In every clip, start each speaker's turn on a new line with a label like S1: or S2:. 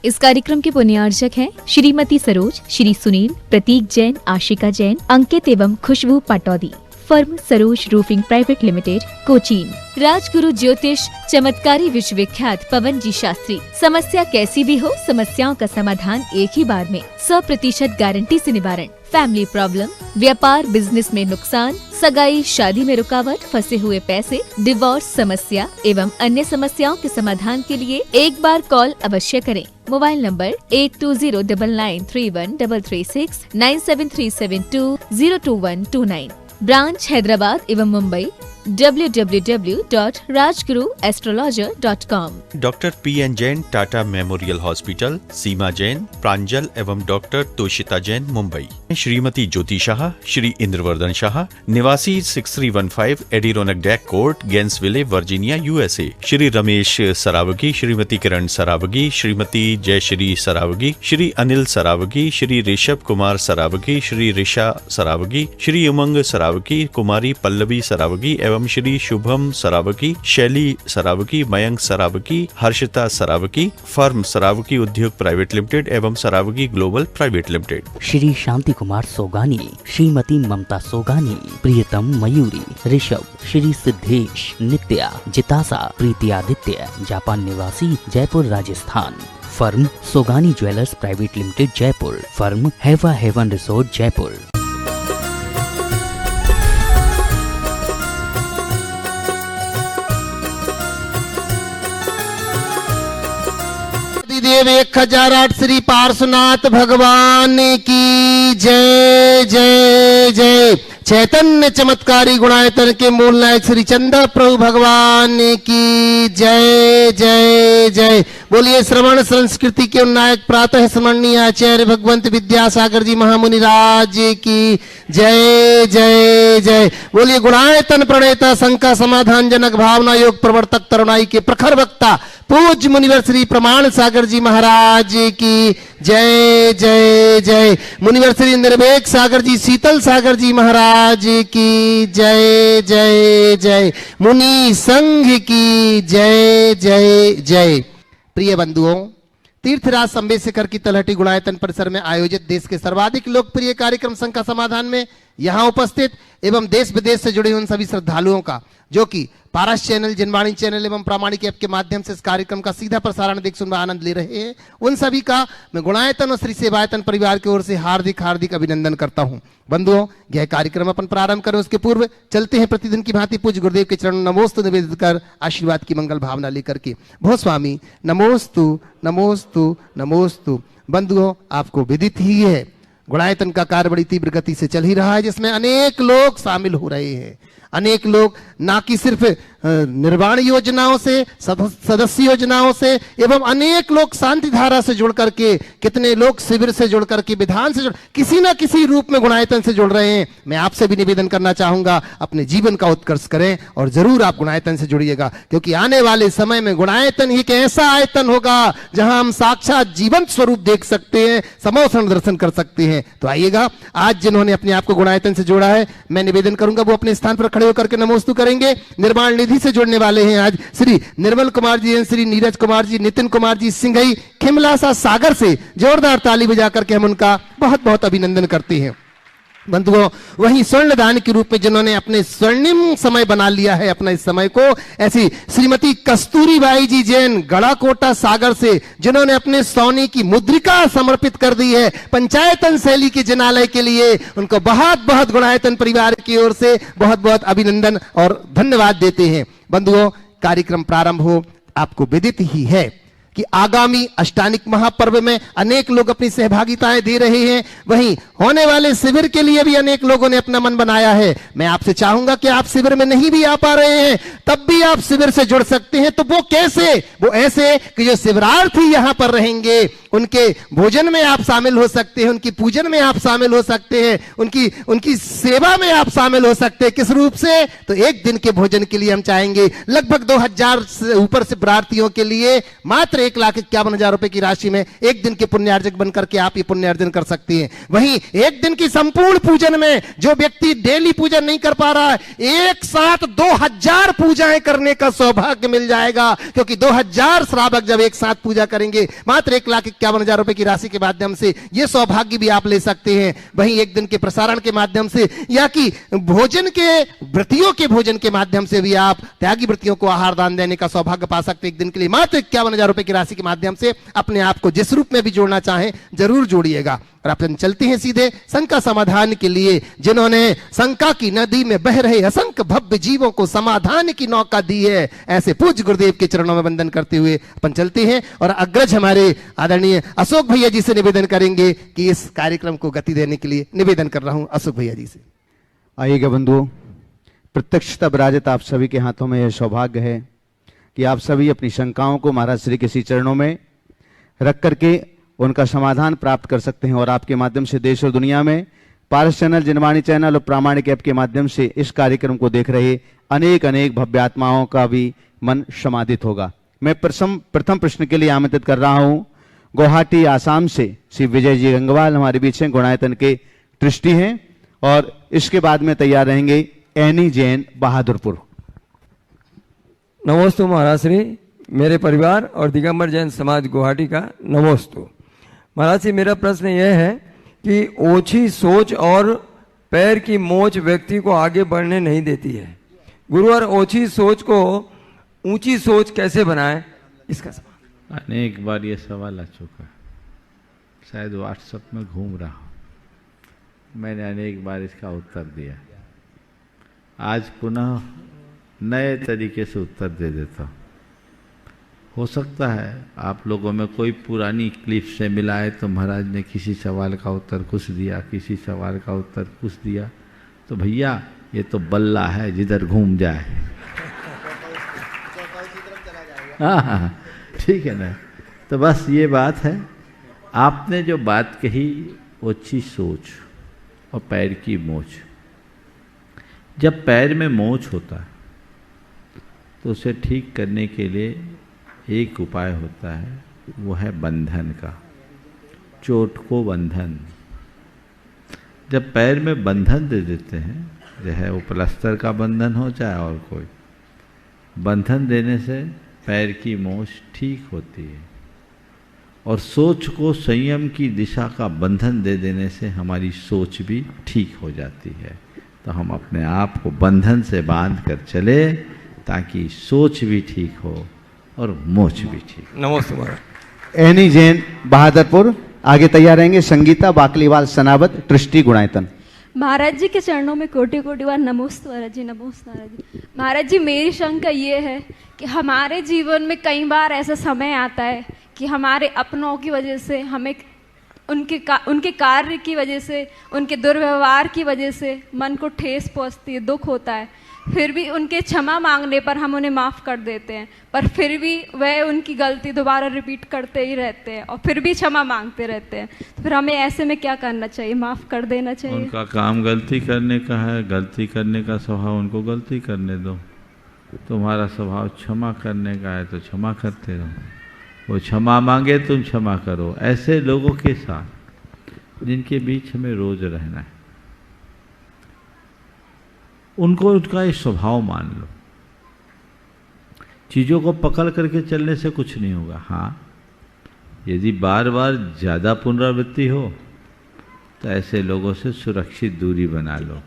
S1: इस कार्यक्रम के पुण्यार्चक हैं श्रीमती सरोज, श्री सुनील, प्रतीक जैन, आशिका जैन, अंकित एवं Khushboo Pataudi. Firm Saroj roofing private limited, Cochin. Rajguru ज्योतिष चमत्कारी विश्वविख्यात पवन जी शास्त्री। समस्या कैसी भी हो, समस्याओं का समाधान एक ही बार में, 100% गारंटी से निवारण। फैमिली प्रॉब्लम, व्यापार बिजनेस में नुकसान, सगाई शादी में रुकावट, फंसे हुए पैसे, डिवोर्स समस्या एवं अन्य समस्याओं के समाधान के लिए एक बार कॉल अवश्य करें। Mobile number 8209931336 9737202129। ब्रांच हैदराबाद एवं Mumbai www.rajguruastrologer.com।
S2: Doctor PN Jain, Tata memorial hospital, Seema Jain, Pranjal एवं डॉक्टर तोशिता जैन, मुंबई। श्रीमती ज्योति शाह, श्री इंद्रवर्धन शाह, निवासी 6315 Adirondack deck court, Gainesville, Virginia, USA। Shri Ramesh Saraogi, Shrimati Kiran Saraogi, Shrimati Jayashree Saraogi, Shri Anil Saraogi, Shri Rishabh Kumar Saraogi, Shri Risha Saraogi, Shri Umang Saraogi, Kumari Pallavi Saraogi एवं Shri Shubham Saraogi, Shaily Saraogi, Mayank Saraogi, Harshita Saraogi. Firm Saraogi Udyog private limited एवं Saraogi global private limited.
S3: Shri Shanti Kumar Sogani, Shrimati Mamta Sogani, Priyatam Mayuri, Rishabh, Shri Siddhesh, Nitya, Jitasa, Preeti Aditya, Japan निवासी, Jaipur Rajasthan. Firm Sogani jewellers private limited, Jaipur. Firm हेवा हेवन रिसोर्ट, जयपुर।
S4: देव 1008 श्री पार्श्वनाथ भगवान की जय जय जय। चैतन्य चमत्कारी गुणायतन के मूल नायक श्री चंद्र प्रभु भगवान की जय जय जय। बोलिए श्रवण संस्कृति के नायक प्रातः स्मरणीय आचार्य भगवंत विद्यासागर जी महामुनि राज की जय जय जय। बोलिए गुणायतन प्रणेता, शंका समाधान जनक, भावना योग प्रवर्तक, तरुणाई के प्रखर वक्ता पूज्य मुनिवर श्री प्रमाण सागर जी महाराज की जय जय जय। मुनिवर श्री निर्भेक सागर जी, शीतल सागर जी महाराज की जय जय जय। मुनि संघ की जय जय जय। प्रिय बंधुओं, तीर्थराज संबेशकर की तलहटी गुणायतन परिसर में आयोजित देश के सर्वाधिक लोकप्रिय कार्यक्रम शंका समाधान में यहाँ उपस्थित एवं देश विदेश से जुड़े उन सभी श्रद्धालुओं का, जो कि पारस चैनल, जनवाणी चैनल एवं प्रामाणिक ऐप के माध्यम से इस कार्यक्रम का सीधा प्रसारण देख सुन आनंद ले रहे हैं, उन सभी का मैं गुणायतन और श्री सेवायतन परिवार की ओर से हार्दिक हार्दिक अभिनंदन करता हूं। बंधुओं, यह कार्यक्रम अपन प्रारंभ करें उसके पूर्व चलते हैं प्रतिदिन की भांति पूज्य गुरुदेव के चरणों नमोस्तु निवेदित कर आशीर्वाद की मंगल भावना लेकर के। भो स्वामी नमोस्तु नमोस्तु नमोस्तु। बंधुओं, आपको विदित ही है गुणायतन का कार्य बड़ी तीव्र गति से चल ही रहा है, जिसमें अनेक लोग शामिल हो रहे हैं। अनेक लोग ना कि सिर्फ निर्वाण योजनाओं से, सदस्य योजनाओं से एवं अनेक लोग शांति धारा से जुड़ करके, कितने लोग शिविर से जुड़ करके, विधान से जुड़, किसी ना किसी रूप में गुणायतन से जुड़ रहे हैं। मैं आपसे भी निवेदन करना चाहूंगा, अपने जीवन का उत्कर्ष करें और जरूर आप गुणायतन से जुड़िएगा, क्योंकि आने वाले समय में गुणायतन ही एक ऐसा आयतन होगा जहां हम साक्षात जीवंत स्वरूप देख सकते हैं, समोषण दर्शन कर सकते हैं। तो आइएगा, आज जिन्होंने अपने आप को गुणायतन से जोड़ा है, मैं निवेदन करूंगा वो अपने स्थान पर खड़े होकर के नमोस्तु करेंगे। निर्माण निधि से जुड़ने वाले हैं आज श्री निर्मल कुमार जी, श्री नीरज कुमार जी, नितिन कुमार जी, सिंघई, खिमलासा सागर से जोरदार ताली बजा करके हम उनका बहुत बहुत अभिनंदन करते हैं। बंधुओं, वहीं स्वर्ण दान के रूप में जिन्होंने अपने स्वर्णिम समय बना लिया है अपना इस समय को, ऐसी श्रीमती कस्तूरी बाई जी जैन, गड़ाकोटा सागर से, जिन्होंने अपने सोने की मुद्रिका समर्पित कर दी है पंचायतन शैली के जनालय के लिए, उनको बहुत बहुत गुणायतन परिवार की ओर से बहुत बहुत अभिनंदन और धन्यवाद देते हैं। बंधुओं, कार्यक्रम प्रारंभ हो, आपको विदित ही है कि आगामी अष्टानिक महापर्व में अनेक लोग अपनी सहभागिताएं दे रहे हैं। वहीं होने वाले शिविर के लिए भी अनेक लोगों ने अपना मन बनाया है। मैं आपसे चाहूंगा कि आप शिविर में नहीं भी आ पा रहे हैं, तब भी आप शिविर से जुड़ सकते हैं। तो वो कैसे? वो ऐसे कि जो शिविरार्थी यहां पर रहेंगे उनके भोजन में आप शामिल हो सकते हैं, उनकी पूजन में आप शामिल हो सकते हैं, उनकी सेवा में आप शामिल हो सकते हैं। किस रूप से? तो एक दिन के भोजन के लिए हम चाहेंगे लगभग 2000 से ऊपर शिविरार्थियों के लिए मात्र 1,51,000 रुपए की राशि में एक दिन के पुण्यार्जक बनकर के आप ये पुण्य अर्जन कर सकती हैं। वहीं एक दिन की संपूर्ण पूजन में जो व्यक्ति डेली पूजन नहीं कर पा रहा है, एक साथ 2000 पूजाएं करने का सौभाग्य मिल जाएगा, क्योंकि 2000 श्रावक जब एक साथ पूजा करेंगे मात्र 1,51,000 रुपए की राशि के माध्यम से यह सौभाग्य भी आप ले सकते हैं। वहीं एक दिन के प्रसारण के माध्यम से या कि भोजन के व्रतियों के भोजन के माध्यम से भी आप त्यागी व्रतियों को आहार दान देने का सौभाग्य पा सकते हैं। एक दिन के लिए मात्र 51,000 रुपए की राशि के माध्यम से अपने आप को जिस रूप में भी जोड़ना चाहें जरूर जोड़िएगा। और अपन चलते हैं सीधे शंका समाधान के लिए, जिन्होंने शंका की नदी में बह रहे असंख्य भव्य जीवों को समाधान की नौका दी है, ऐसे पूज्य गुरुदेव के चरणों में वंदन करते हुए अपन चलते हैं और अग्रज हमारे आदरणीय अशोक भैया जी से निवेदन करेंगे कि इस कार्यक्रम को गति देने के लिए निवेदन कर रहा हूं अशोक भैया जी से।
S5: आइएगा बंधुओं, प्रत्यक्षता विराजित आप सभी के हाथों में यह सौभाग्य है कि आप सभी अपनी शंकाओं को महाराज श्री के चरणों में रख करके उनका समाधान प्राप्त कर सकते हैं। और आपके माध्यम से देश और दुनिया में पारस चैनल, जनवाणी चैनल और प्रामाणिक ऐप के माध्यम से इस कार्यक्रम को देख रहे अनेक अनेक भव्य आत्माओं का भी मन समाधित होगा। मैं प्रथम प्रश्न के लिए आमंत्रित कर रहा हूं गुवाहाटी आसाम से श्री विजय जी गंगवाल हमारे बीच हैं, गुणायतन के ट्रस्टी हैं। और इसके बाद में तैयार रहेंगे एनी जैन बहादुरपुर।
S6: नमोस्तु महाराज श्री, मेरे परिवार और दिगंबर जैन समाज गुवाहाटी का नमोस्तु। महाराज जी, मेरा प्रश्न यह है कि ओछी सोच और पैर की मोच व्यक्ति को आगे बढ़ने नहीं देती है। गुरुवर, ओछी सोच को ऊंची सोच कैसे बनाए, इसका सवाल।
S7: अनेक बार ये सवाल आ चुका, शायद व्हाट्सएप में घूम रहा हूँ, मैंने अनेक बार इसका उत्तर दिया। आज पुनः नए तरीके से उत्तर दे देता हूँ। हो सकता है आप लोगों में कोई पुरानी क्लिप से मिला है तो महाराज ने किसी सवाल का उत्तर कुछ दिया, किसी सवाल का उत्तर कुछ दिया, तो भैया ये तो बल्ला है जिधर घूम जाए। हाँ, ठीक है ना। तो बस ये बात है, आपने जो बात कही ओछी सोच और पैर की मोच। जब पैर में मोच होता है तो उसे ठीक करने के लिए एक उपाय होता है, वो है बंधन का, चोट को बंधन। जब पैर में बंधन दे देते हैं, चाहे वो प्लास्टर का बंधन हो चाहे और कोई बंधन देने से पैर की मोच ठीक होती है। और सोच को संयम की दिशा का बंधन दे देने से हमारी सोच भी ठीक हो जाती है। तो हम अपने आप को बंधन से बांध कर चले ताकि सोच भी ठीक हो और मोच भी ठीक।
S6: नमस्ते महाराज।
S5: एनी जैन बहादुरपुर। आगे तैयार रहेंगे संगीता बाकलीवाल सनावत, ट्रस्टी गुणायतन।
S8: महाराज जी के चरणों में कोटि कोटि बार नमोस्तु महाराज जी, नमोस्तु महाराज जी। महाराज जी, मेरी शंका ये है कि हमारे जीवन में कई बार ऐसा समय आता है कि हमारे अपनों की वजह से हमें उनके कार्य की वजह से, उनके दुर्व्यवहार की वजह से मन को ठेस पहुंचती है, दुख होता है। फिर भी उनके क्षमा मांगने पर हम उन्हें माफ़ कर देते हैं, पर फिर भी वह उनकी गलती दोबारा रिपीट करते ही रहते हैं और फिर भी क्षमा मांगते रहते हैं। तो फिर हमें ऐसे में क्या करना चाहिए? माफ़ कर देना चाहिए?
S7: उनका काम गलती करने का है, गलती करने का स्वभाव, उनको गलती करने दो। तुम्हारा स्वभाव क्षमा करने का है तो क्षमा करते रहो, वो क्षमा मांगे तुम क्षमा करो। ऐसे लोगों के साथ जिनके बीच हमें रोज रहना है, उनको उनका एक स्वभाव मान लो। चीज़ों को पकड़ करके चलने से कुछ नहीं होगा। हाँ, यदि बार बार ज़्यादा पुनरावृत्ति हो तो ऐसे लोगों से सुरक्षित दूरी बना लो।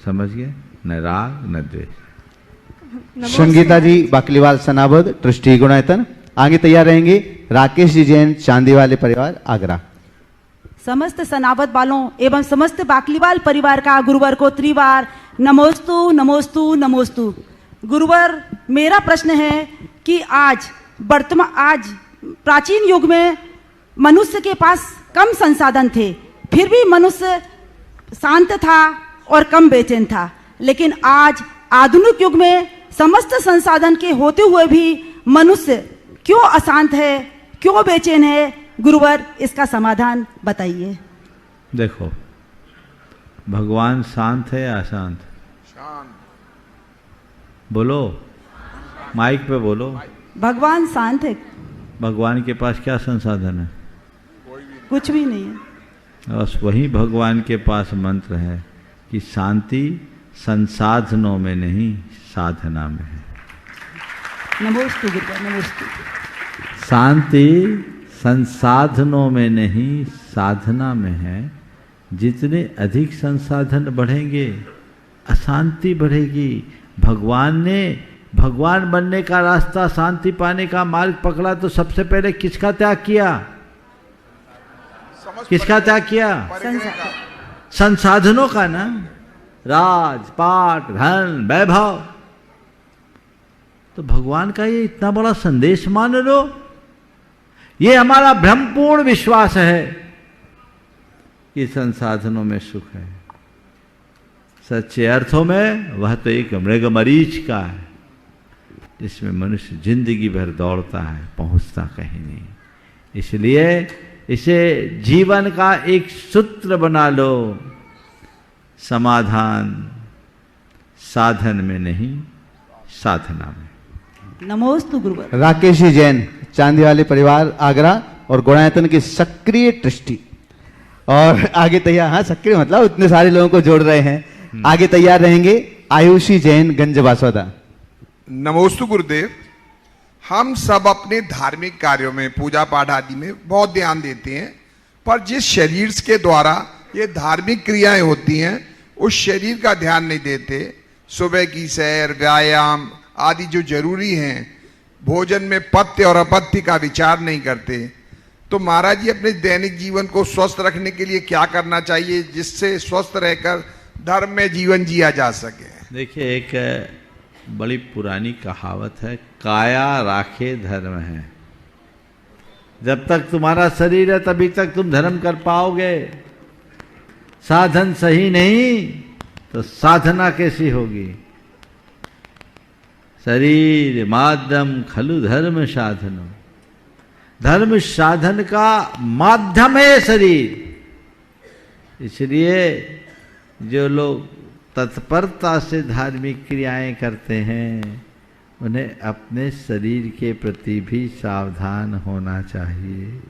S7: समझ गए? न राग न द्वेष।
S5: संगीता जी बाकलीवाल सनावत, ट्रस्टी गुणायतन। आगे तैयार रहेंगे राकेश जी जैन, चांदी वाले परिवार, आगरा।
S9: समस्त सनावत वालों एवं समस्त बाकलीवाल परिवार का गुरुवर को त्रिवार नमोस्तु नमोस्तु नमोस्तु। गुरुवर, मेरा प्रश्न है कि आज प्राचीन युग में मनुष्य के पास कम संसाधन थे, फिर भी मनुष्य शांत था और कम बेचैन था। लेकिन आज आधुनिक युग में समस्त संसाधन के होते हुए भी मनुष्य क्यों अशांत है, क्यों बेचैन है? गुरुवर, इसका समाधान बताइए।
S7: देखो, भगवान शांत है या अशांत? शांत। बोलो, माइक पे बोलो।
S9: भगवान शांत है।
S7: भगवान के पास क्या संसाधन है?
S9: कुछ भी नहीं है।
S7: बस वही भगवान के पास मंत्र है कि शांति संसाधनों में नहीं साधना में है।
S9: नमोस्तु गुरुदेव, नमोस्तु।
S7: शांति संसाधनों में नहीं साधना में है। जितने अधिक संसाधन बढ़ेंगे अशांति बढ़ेगी। भगवान बनने का रास्ता, शांति पाने का मार्ग पकड़ा तो सबसे पहले किसका त्याग किया? किसका त्याग किया? संसाधनों का ना। राज पाट धन वैभव। तो भगवान का ये इतना बड़ा संदेश मान लो। ये हमारा भ्रमपूर्ण विश्वास है कि संसाधनों में सुख है। सच्चे अर्थों में वह तो एक मृगमरीच का है जिसमें मनुष्य जिंदगी भर दौड़ता है, पहुंचता कहीं नहीं। इसलिए इसे जीवन का एक सूत्र बना लो। समाधान साधन में नहीं साधना में।
S9: नमोस्तु गुरुवर।
S5: राकेश जी जैन, चांदी वाले परिवार, आगरा, और गुणायतन की सक्रिय ट्रस्टी। और आगे तैयार, हाँ सक्रिय मतलब उतने सारे लोगों को जोड़ रहे हैं। आगे तैयार रहेंगे आयुषी जैन, गंज बासौदा।
S10: नमोस्तु गुरुदेव। हम सब अपने धार्मिक कार्यों में, पूजा पाठ आदि में बहुत ध्यान देते हैं, पर जिस शरीर के द्वारा ये धार्मिक क्रियाएं होती हैं उस शरीर का ध्यान नहीं देते। सुबह की सैर, व्यायाम आदि जो जरूरी हैं, भोजन में पथ्य और अपथ्य का विचार नहीं करते। तो महाराज जी, अपने दैनिक जीवन को स्वस्थ रखने के लिए क्या करना चाहिए जिससे स्वस्थ रहकर धर्म में जीवन जिया जा सके?
S7: देखिए, एक बड़ी पुरानी कहावत है, काया राखे धर्म है। जब तक तुम्हारा शरीर है तभी तक तुम धर्म कर पाओगे। साधन सही नहीं तो साधना कैसी होगी? शरीर माध्यम खलु धर्म साधनो। धर्म साधन का माध्यम है शरीर। इसलिए जो लोग तत्परता से धार्मिक क्रियाएं करते हैं उन्हें अपने शरीर के प्रति भी सावधान होना चाहिए।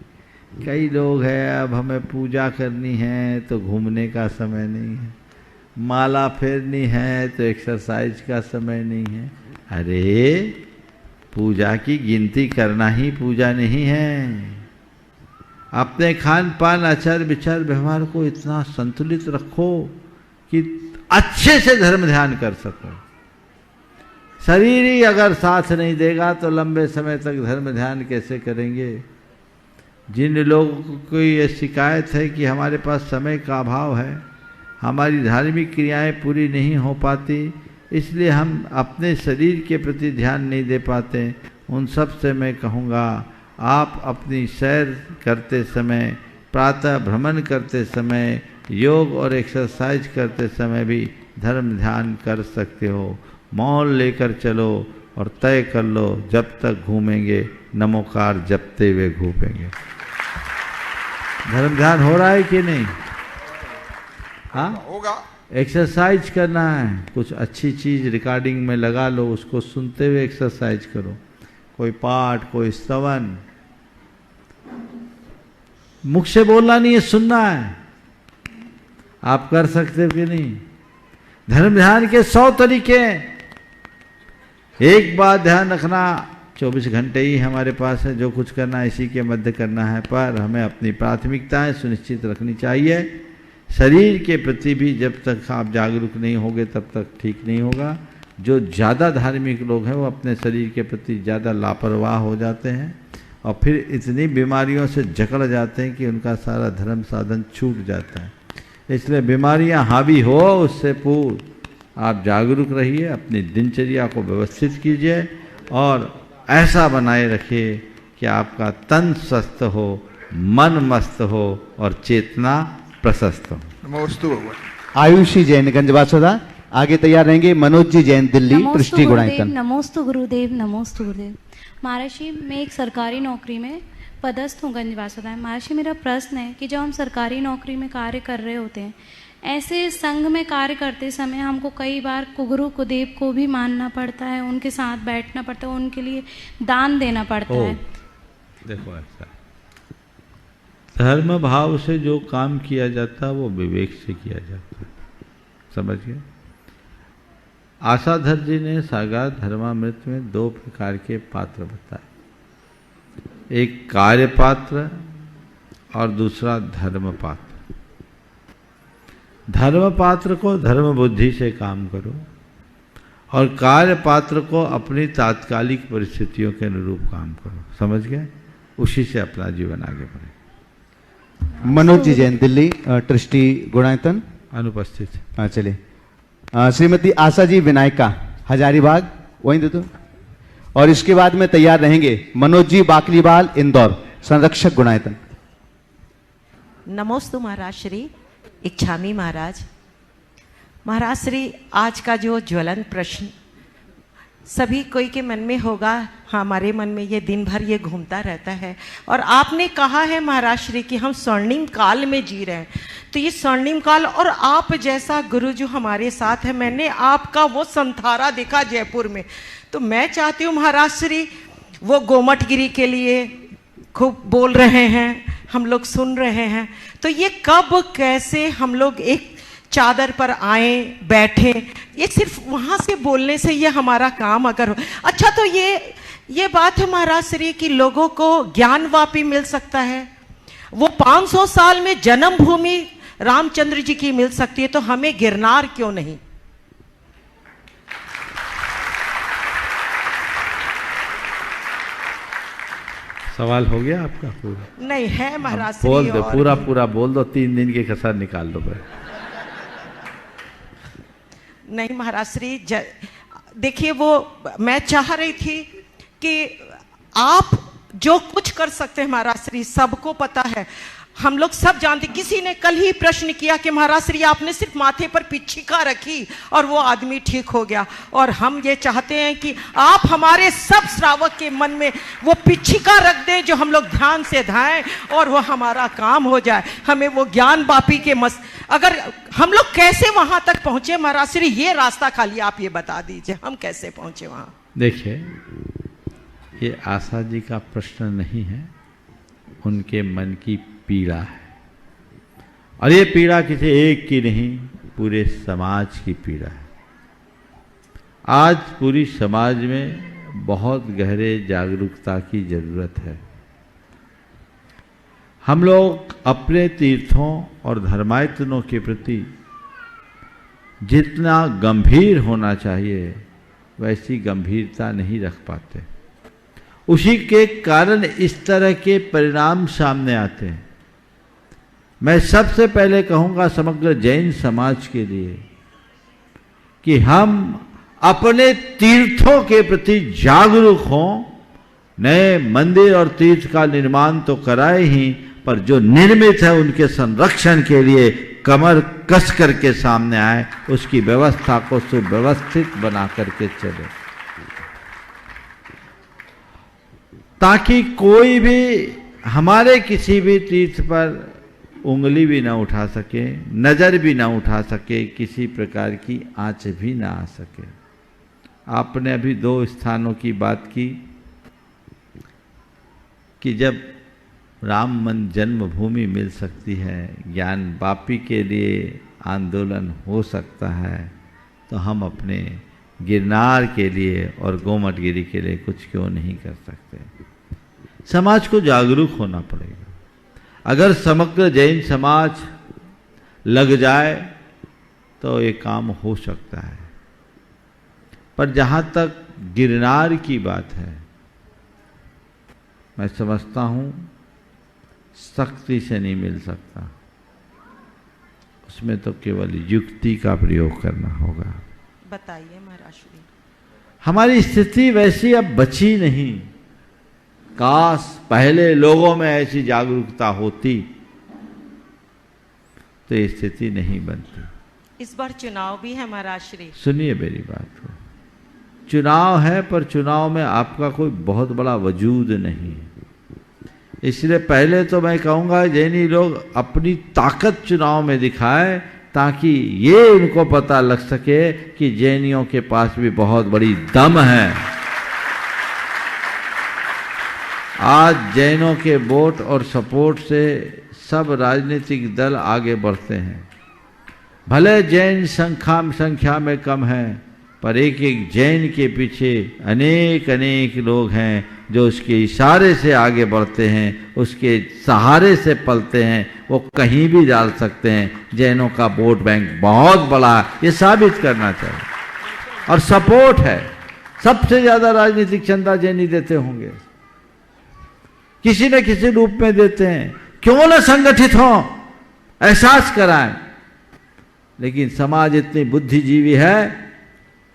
S7: कई लोग हैं, अब हमें पूजा करनी है तो घूमने का समय नहीं है, माला फेरनी है तो एक्सरसाइज का समय नहीं है। अरे पूजा की गिनती करना ही पूजा नहीं है। अपने खान पान, आचार विचार, व्यवहार को इतना संतुलित रखो कि अच्छे से धर्म ध्यान कर सको। शरीर ही अगर साथ नहीं देगा तो लंबे समय तक धर्म ध्यान कैसे करेंगे? जिन लोगों को ये शिकायत है कि हमारे पास समय का अभाव है, हमारी धार्मिक क्रियाएं पूरी नहीं हो पाती, इसलिए हम अपने शरीर के प्रति ध्यान नहीं दे पाते, उन सब से मैं कहूँगा आप अपनी सैर करते समय, प्रातः भ्रमण करते समय, योग और एक्सरसाइज करते समय भी धर्म ध्यान कर सकते हो। मौन लेकर चलो और तय कर लो, जब तक घूमेंगे नमोकार जपते हुए घूमेंगे। धर्म ध्यान हो रहा है कि नहीं? हाँ,
S10: होगा।
S7: एक्सरसाइज करना है, कुछ अच्छी चीज रिकॉर्डिंग में लगा लो, उसको सुनते हुए एक्सरसाइज करो। कोई पाठ, कोई स्तवन, मुख से बोलना नहीं है, सुनना है। आप कर सकते हो कि नहीं? धर्म ध्यान के 100 तरीके हैं। एक बात ध्यान रखना, 24 घंटे ही हमारे पास है, जो कुछ करना है इसी के मध्य करना है, पर हमें अपनी प्राथमिकताएं सुनिश्चित रखनी चाहिए। शरीर के प्रति भी जब तक आप जागरूक नहीं होगे तब तक ठीक नहीं होगा। जो ज़्यादा धार्मिक लोग हैं वो अपने शरीर के प्रति ज़्यादा लापरवाह हो जाते हैं और फिर इतनी बीमारियों से जकड़ जाते हैं कि उनका सारा धर्म साधन छूट जाता है। इसलिए बीमारियां हावी हो उससे पूर्व आप जागरूक रहिए, अपनी दिनचर्या को व्यवस्थित कीजिए और ऐसा बनाए रखिए कि आपका तन स्वस्थ हो, मन मस्त हो और चेतना प्रशस्त हो।
S10: नमोस्तु भगवान।
S5: आयुषी जैन, गंजबासोदा। आगे तैयार रहेंगे मनोज जी जैन, दिल्ली, पृष्टि गुणायतन।
S11: नमोस्तु गुरुदेव, नमोस्तु गुरुदेव। महाराज जी, मैं एक सरकारी नौकरी में पदस्थ हूँ गंजबासोदा है। महाराज जी, मेरा प्रश्न है कि जब हम सरकारी नौकरी में कार्य कर रहे होते हैं, ऐसे संघ में कार्य करते समय हमको कई बार कुगुरु कुदेव को भी मानना पड़ता है, उनके साथ बैठना पड़ता है, उनके लिए दान देना पड़ता है।
S7: देखो ऐसा धर्म भाव से जो काम किया जाता है वो विवेक से किया जाता है, समझ गए। आशाधर जी ने सागार धर्मामृत में 2 प्रकार के पात्र बताए, एक कार्य पात्र और दूसरा धर्म पात्र। धर्म पात्र को धर्म बुद्धि से काम करो और कार्य पात्र को अपनी तात्कालिक परिस्थितियों के अनुरूप काम करो, समझ गए। उसी से अपना जीवन आगे बढ़े।
S5: मनोज जी जैन दिल्ली ट्रस्टी गुणायतन
S7: अनुपस्थित।
S5: हाँ चलिए। श्रीमती आशा जी विनायका हजारीबाग, वहीं दे दो। और इसके बाद में तैयार रहेंगे मनोज जी बाकलीवाल इंदौर संरक्षक गुणायतन।
S12: नमोस्तु महाराज श्री इच्छामी महाराज। महाराज श्री आज का जो ज्वलंत प्रश्न सभी कोई के मन में होगा, हमारे मन में ये दिन भर ये घूमता रहता है। और आपने कहा है महाराज श्री कि हम स्वर्णिम काल में जी रहे हैं, तो ये स्वर्णिम काल और आप जैसा गुरु जो हमारे साथ है, मैंने आपका वो संथारा देखा जयपुर में, तो मैं चाहती हूँ महाराज श्री वो गोमटगिरी के लिए खूब बोल रहे हैं, हम लोग सुन रहे हैं, तो ये कब कैसे हम लोग एक चादर पर आए बैठे, ये सिर्फ वहां से बोलने से ये हमारा काम अगर हो। अच्छा, तो ये बात है महाराज श्री कि लोगों को ज्ञान वापी मिल सकता है, वो 500 साल में जन्मभूमि रामचंद्र जी की मिल सकती है, तो हमें गिरनार क्यों नहीं?
S7: सवाल हो गया आपका पूरा?
S12: नहीं है महाराज श्री।
S7: बोल दो, पूरा बोल दो, 3 दिन के कसर निकाल दो।
S12: नहीं महाराज श्री, देखिए वो मैं चाह रही थी कि आप जो कुछ कर सकते हैं महाराज श्री, सबको पता है, हम लोग सब जानते। किसी ने कल ही प्रश्न किया कि महाराज श्री आपने सिर्फ माथे पर पिच्छिका रखी और वो आदमी ठीक हो गया, और हम ये चाहते हैं कि आप हमारे सब श्रावक के मन में वो पिच्छिका रख दें जो हम लोग ध्यान से धाएं और वो हमारा काम हो जाए। हमें वो ज्ञान वापी के अगर हम लोग कैसे वहां तक पहुंचे महाराज श्री, ये रास्ता खाली आप ये बता दीजिए, हम कैसे पहुंचे वहां।
S7: देखिए, ये आशा जी का प्रश्न नहीं है, उनके मन की पीड़ा है, और ये पीड़ा किसी एक की नहीं, पूरे समाज की पीड़ा है। आज पूरी समाज में बहुत गहरे जागरूकता की जरूरत है। हम लोग अपने तीर्थों और धर्मायतनों के प्रति जितना गंभीर होना चाहिए वैसी गंभीरता नहीं रख पाते, उसी के कारण इस तरह के परिणाम सामने आते हैं। मैं सबसे पहले कहूंगा समग्र जैन समाज के लिए कि हम अपने तीर्थों के प्रति जागरूक हों। नए मंदिर और तीर्थ का निर्माण तो कराए ही, पर जो निर्मित है उनके संरक्षण के लिए कमर कस करके सामने आए, उसकी व्यवस्था को सुव्यवस्थित बना करके चले, ताकि कोई भी हमारे किसी भी तीर्थ पर उंगली भी ना उठा सके, नजर भी ना उठा सके, किसी प्रकार की आंच भी ना आ सके। आपने अभी 2 स्थानों की बात की कि जब राम जन्मभूमि मिल सकती है, ज्ञान वापी के लिए आंदोलन हो सकता है, तो हम अपने गिरनार के लिए और गोमटगिरी के लिए कुछ क्यों नहीं कर सकते। समाज को जागरूक होना पड़ेगा। अगर समग्र जैन समाज लग जाए तो ये काम हो सकता है, पर जहाँ तक गिरनार की बात है, मैं समझता हूँ सख्ती से नहीं मिल सकता, उसमें तो केवल युक्ति का प्रयोग करना होगा।
S12: बताइए महाराज श्री।
S7: हमारी स्थिति वैसी अब बची नहीं। काश पहले लोगों में ऐसी जागरूकता होती तो ये स्थिति नहीं बनती।
S12: इस बार चुनाव भी है महाराज श्री।
S7: सुनिए मेरी बात को, चुनाव है, पर चुनाव में आपका कोई बहुत बड़ा वजूद नहीं है। इसलिए पहले तो मैं कहूँगा जैनी लोग अपनी ताकत चुनाव में दिखाए, ताकि ये उनको पता लग सके कि जैनियों के पास भी बहुत बड़ी दम है। आज जैनों के वोट और सपोर्ट से सब राजनीतिक दल आगे बढ़ते हैं। भले जैन संख्या में कम है, पर एक एक जैन के पीछे अनेक अनेक लोग हैं जो उसके इशारे से आगे बढ़ते हैं, उसके सहारे से पलते हैं। वो कहीं भी डाल सकते हैं। जैनों का वोट बैंक बहुत बड़ा है, ये साबित करना चाहिए। और सपोर्ट है, सबसे ज्यादा राजनीतिक चंदा जैनी देते होंगे, किसी न किसी रूप में देते हैं। क्यों न संगठित हो, एहसास कराएं। लेकिन समाज इतनी बुद्धिजीवी है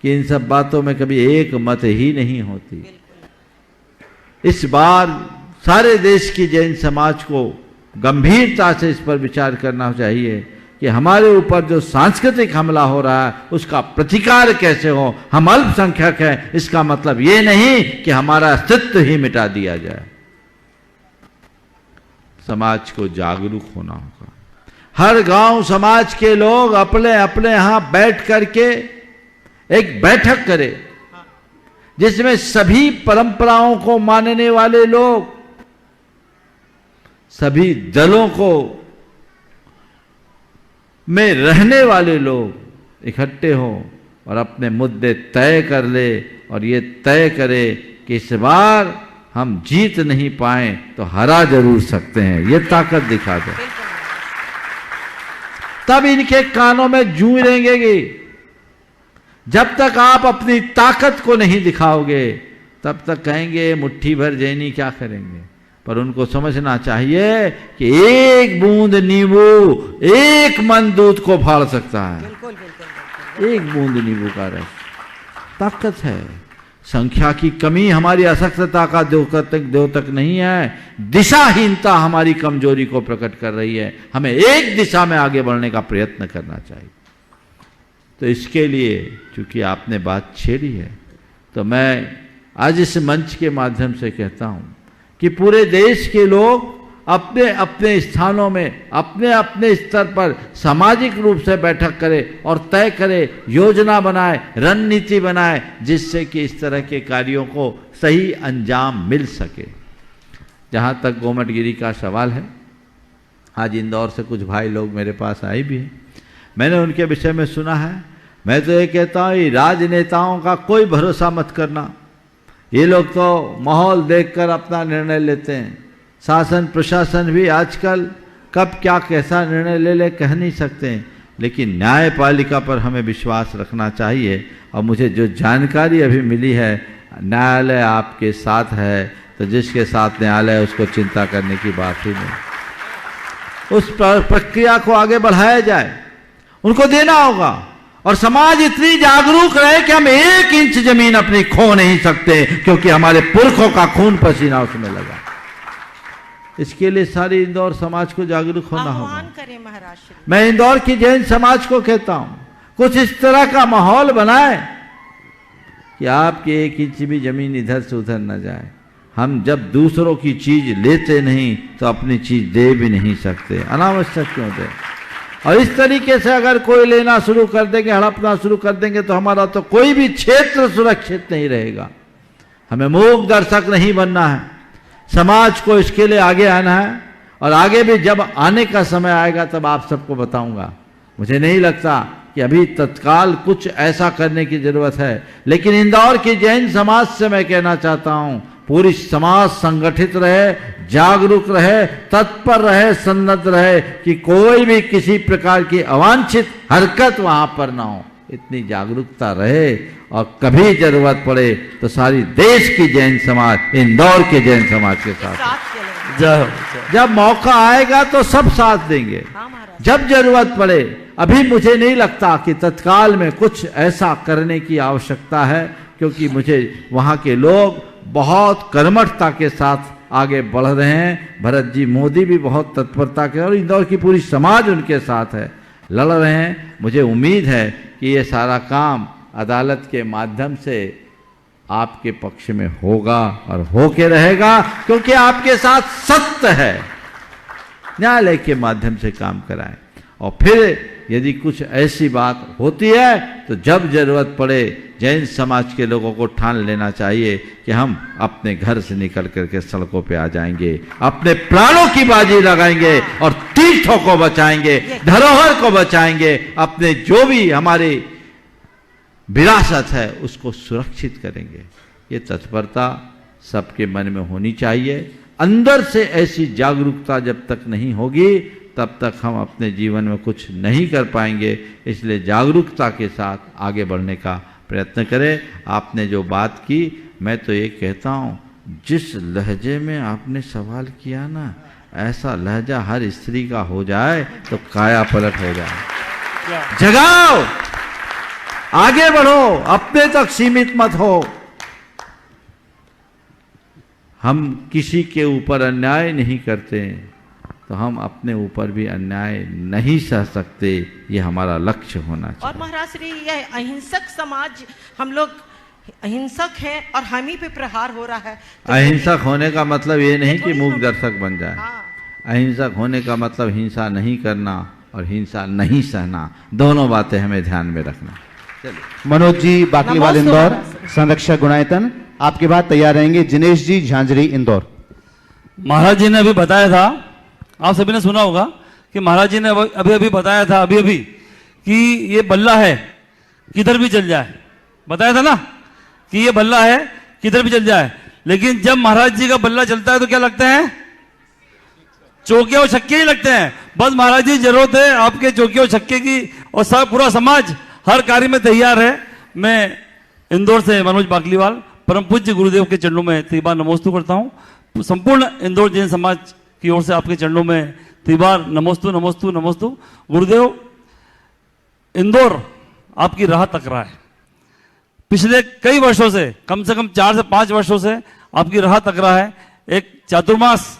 S7: कि इन सब बातों में कभी एक मत ही नहीं होती। इस बार सारे देश की जैन समाज को गंभीरता से इस पर विचार करना चाहिए कि हमारे ऊपर जो सांस्कृतिक हमला हो रहा है उसका प्रतिकार कैसे हो। हम अल्पसंख्यक हैं, इसका मतलब ये नहीं कि हमारा अस्तित्व ही मिटा दिया जाए। समाज को जागरूक होना होगा। हर गांव समाज के लोग अपने अपने यहां बैठ करके एक बैठक करें, जिसमें सभी परंपराओं को मानने वाले लोग, सभी दलों को में रहने वाले लोग इकट्ठे हों और अपने मुद्दे तय कर ले और ये तय करे कि इस बार हम जीत नहीं पाए तो हरा जरूर सकते हैं। ये ताकत दिखा दे, तब इनके कानों में जूं रहेंगे। जब तक आप अपनी ताकत को नहीं दिखाओगे तब तक कहेंगे मुट्ठी भर जैनी क्या करेंगे। पर उनको समझना चाहिए कि एक बूंद नींबू एक मन दूध को फाड़ सकता है। एक बूंद नींबू का रस ताकत है। संख्या की कमी हमारी असक्तता का द्योतक नहीं है, दिशाहीनता हमारी कमजोरी को प्रकट कर रही है। हमें एक दिशा में आगे बढ़ने का प्रयत्न करना चाहिए। तो इसके लिए चूंकि आपने बात छेड़ी है, तो मैं आज इस मंच के माध्यम से कहता हूं कि पूरे देश के लोग अपने अपने स्थानों में अपने अपने स्तर पर सामाजिक रूप से बैठक करें और तय करें, योजना बनाए, रणनीति बनाए, जिससे कि इस तरह के कार्यों को सही अंजाम मिल सके। जहां तक गोमटगिरी का सवाल है, आज इंदौर से कुछ भाई लोग मेरे पास आए भी हैं, मैंने उनके विषय में सुना है। मैं तो ये कहता हूँ, राजनेताओं का कोई भरोसा मत करना। ये लोग तो माहौल देखकर अपना निर्णय लेते हैं। शासन प्रशासन भी आजकल कब क्या कैसा निर्णय ले कह नहीं सकते, लेकिन न्यायपालिका पर हमें विश्वास रखना चाहिए। और मुझे जो जानकारी अभी मिली है, न्यायालय आपके साथ है, तो जिसके साथ न्यायालय है उसको चिंता करने की बात ही नहीं। उस प्रक्रिया को आगे बढ़ाया जाए, उनको देना होगा। और समाज इतनी जागरूक रहे कि हम 1 इंच जमीन अपनी खो नहीं सकते, क्योंकि हमारे पुरखों का खून पसीना उसमें लगा। इसके लिए सारे इंदौर समाज को जागरूक होना होगा। मैं इंदौर की जैन समाज को कहता हूं, कुछ इस तरह का माहौल बनाए कि आपकी 1 इंच भी जमीन इधर से उधर न जाए। हम जब दूसरों की चीज लेते नहीं तो अपनी चीज दे भी नहीं सकते। अनावश्यक क्यों दे? और इस तरीके से अगर कोई लेना शुरू कर देंगे, हड़पना शुरू कर देंगे, तो हमारा तो कोई भी क्षेत्र सुरक्षित नहीं रहेगा। हमें मूक दर्शक नहीं बनना है, समाज को इसके लिए आगे आना है। और आगे भी जब आने का समय आएगा तब आप सबको बताऊंगा। मुझे नहीं लगता कि अभी तत्काल कुछ ऐसा करने की जरूरत है, लेकिन इंदौर की जैन समाज से मैं कहना चाहता हूं, पूरी समाज संगठित रहे, जागरूक रहे, तत्पर रहे, सन्नद्ध रहे कि कोई भी किसी प्रकार की अवांछित हरकत वहां पर ना हो। इतनी जागरूकता रहे और कभी जरूरत पड़े तो सारी देश की जैन समाज, इंदौर के जैन समाज के साथ जब मौका आएगा तो सब साथ देंगे। जब जरूरत पड़े, अभी मुझे नहीं लगता कि तत्काल में कुछ ऐसा करने की आवश्यकता है, क्योंकि मुझे वहां के लोग बहुत कर्मठता के साथ आगे बढ़ रहे हैं। भरत जी मोदी भी बहुत तत्परता के, और इंदौर की पूरी समाज उनके साथ है, लड़ रहे हैं। मुझे उम्मीद है कि ये सारा काम अदालत के माध्यम से आपके पक्ष में होगा और होके रहेगा, क्योंकि आपके साथ सत्य है। न्यायालय के माध्यम से काम कराएं और फिर यदि कुछ ऐसी बात होती है तो जब जरूरत पड़े जैन समाज के लोगों को ठान लेना चाहिए कि हम अपने घर से निकल करके सड़कों पे आ जाएंगे, अपने प्राणों की बाजी लगाएंगे और तीर्थों को बचाएंगे, धरोहर को बचाएंगे, अपने जो भी हमारी विरासत है उसको सुरक्षित करेंगे। ये तत्परता सबके मन में होनी चाहिए। अंदर से ऐसी जागरूकता जब तक नहीं होगी तब तक हम अपने जीवन में कुछ नहीं कर पाएंगे। इसलिए जागरूकता के साथ आगे बढ़ने का प्रयत्न करें। आपने जो बात की, मैं तो ये कहता हूँ, जिस लहजे में आपने सवाल किया ना, ऐसा लहजा हर स्त्री का हो जाए तो काया पलट हो जाए। जगाओ, आगे बढ़ो, अपने तक सीमित मत हो। हम किसी के ऊपर अन्याय नहीं करते तो हम अपने ऊपर भी अन्याय नहीं सह सकते। ये हमारा लक्ष्य होना चाहिए।
S12: और महाराज श्री, यह अहिंसक समाज, हम लोग अहिंसक हैं और हम ही पे प्रहार हो रहा है। तो
S7: अहिंसक होने का मतलब ये नहीं कि मूक दर्शक बन जाए। अहिंसक होने का मतलब हिंसा नहीं करना और हिंसा नहीं सहना, दोनों बातें हमें ध्यान में रखना।
S5: मनोज जी बाकलीवाल इंदौर, संरक्षक गुणायतन, आपके बाद तैयार रहेंगे जिनेश जी झांझरी इंदौर।
S13: महाराज जी ने अभी बताया था, आप सभी ने सुना होगा कि महाराज जी ने अभी अभी बताया था कि ये बल्ला है किधर भी चल जाए, बताया था ना कि ये बल्ला है किधर भी चल जाए। लेकिन जब महाराज जी का बल्ला चलता है तो क्या लगते हैं? चौके और छक्के ही लगते हैं। बस महाराज जी जरूरत है आपके चौके और छक्के की, और सब पूरा समाज हर कार्य में तैयार है। मैं इंदौर से मनोज बाकलीवाल परम पूज्य गुरुदेव के चरणों में त्रिबार नमोस्तु करता हूँ। संपूर्ण इंदौर जैन समाज की ओर से आपके चरणों में त्रिबार नमोस्तु नमोस्तु नमोस्तु। गुरुदेव, इंदौर आपकी राह तक रहा है। पिछले कई वर्षों से, कम से कम 4 से 5 वर्षों से आपकी राह तक रहा है। एक चातुर्मास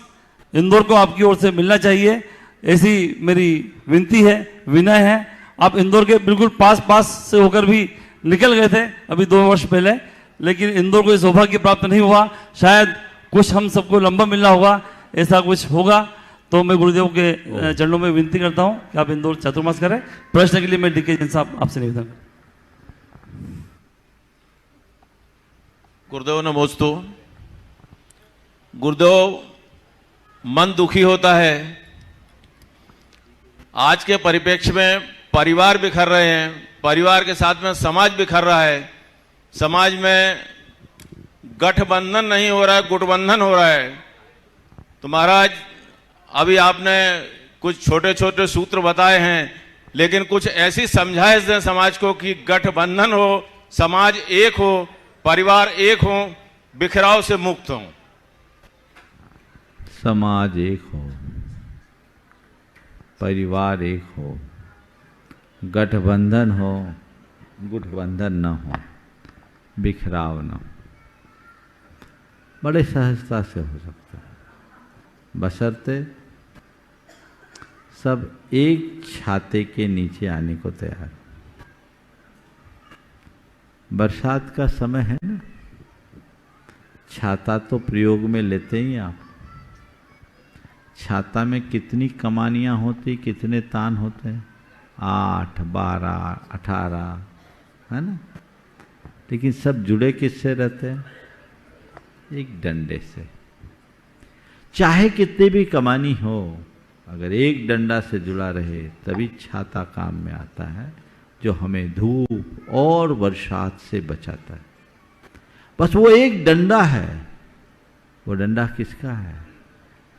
S13: इंदौर को आपकी ओर से मिलना चाहिए, ऐसी मेरी विनती है, विनय है। आप इंदौर के बिल्कुल पास से होकर भी निकल गए थे अभी 2 वर्ष पहले, लेकिन इंदौर को सौभाग्य प्राप्त नहीं हुआ। शायद कुछ हम सबको लंबा मिलना होगा, ऐसा कुछ होगा तो मैं गुरुदेव के चरणों में विनती करता हूं कि आप इंदौर चातुर्मास करें। प्रश्न के लिए मैं डीके जैन साहब आपसे निवेदन।
S14: गुरुदेव नमोस्तु। गुरुदेव, मन दुखी होता है। आज के परिप्रेक्ष्य में परिवार बिखर रहे हैं, परिवार के साथ में समाज बिखर रहा है। समाज में गठबंधन नहीं हो रहा है, गुटबंधन हो रहा है। तो महाराज, अभी आपने कुछ छोटे छोटे सूत्र बताए हैं, लेकिन कुछ ऐसी समझाइश दें समाज को कि गठबंधन हो, समाज एक हो, परिवार एक हो, बिखराव से मुक्त हो।
S7: समाज एक हो, परिवार एक हो, गठबंधन हो, गुटबंधन न हो, बिखराव न हो, बड़े सहजता से हो सकता है, बशर्ते सब एक छाते के नीचे आने को तैयार। बरसात का समय है ना, छाता तो प्रयोग में लेते ही आप। छाता में कितनी कमानियां होती, कितने तान होते हैं, 8, 12, 18, है ना। लेकिन सब जुड़े किससे रहते हैं? एक डंडे से। चाहे कितनी भी कमानी हो, अगर एक डंडा से जुड़ा रहे तभी छाता काम में आता है, जो हमें धूप और बरसात से बचाता है। बस वो एक डंडा है। वो डंडा किसका है?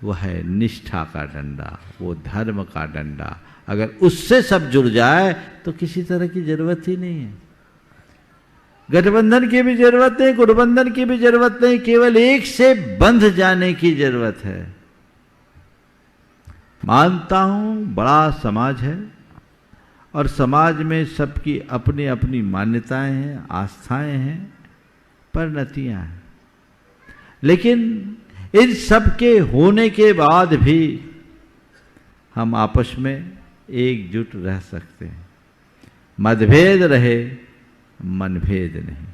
S7: वो है निष्ठा का डंडा, वो धर्म का डंडा। अगर उससे सब जुड़ जाए तो किसी तरह की जरूरत ही नहीं है। गठबंधन की भी जरूरत नहीं, गुटबंधन की भी जरूरत नहीं, केवल एक से बंध जाने की जरूरत है। मानता हूं बड़ा समाज है और समाज में सबकी अपनी अपनी मान्यताएं हैं, आस्थाएं हैं, परिणतियां हैं। लेकिन इन सब के होने के बाद भी हम आपस में एकजुट रह सकते हैं। मतभेद रहे, मनभेद नहीं।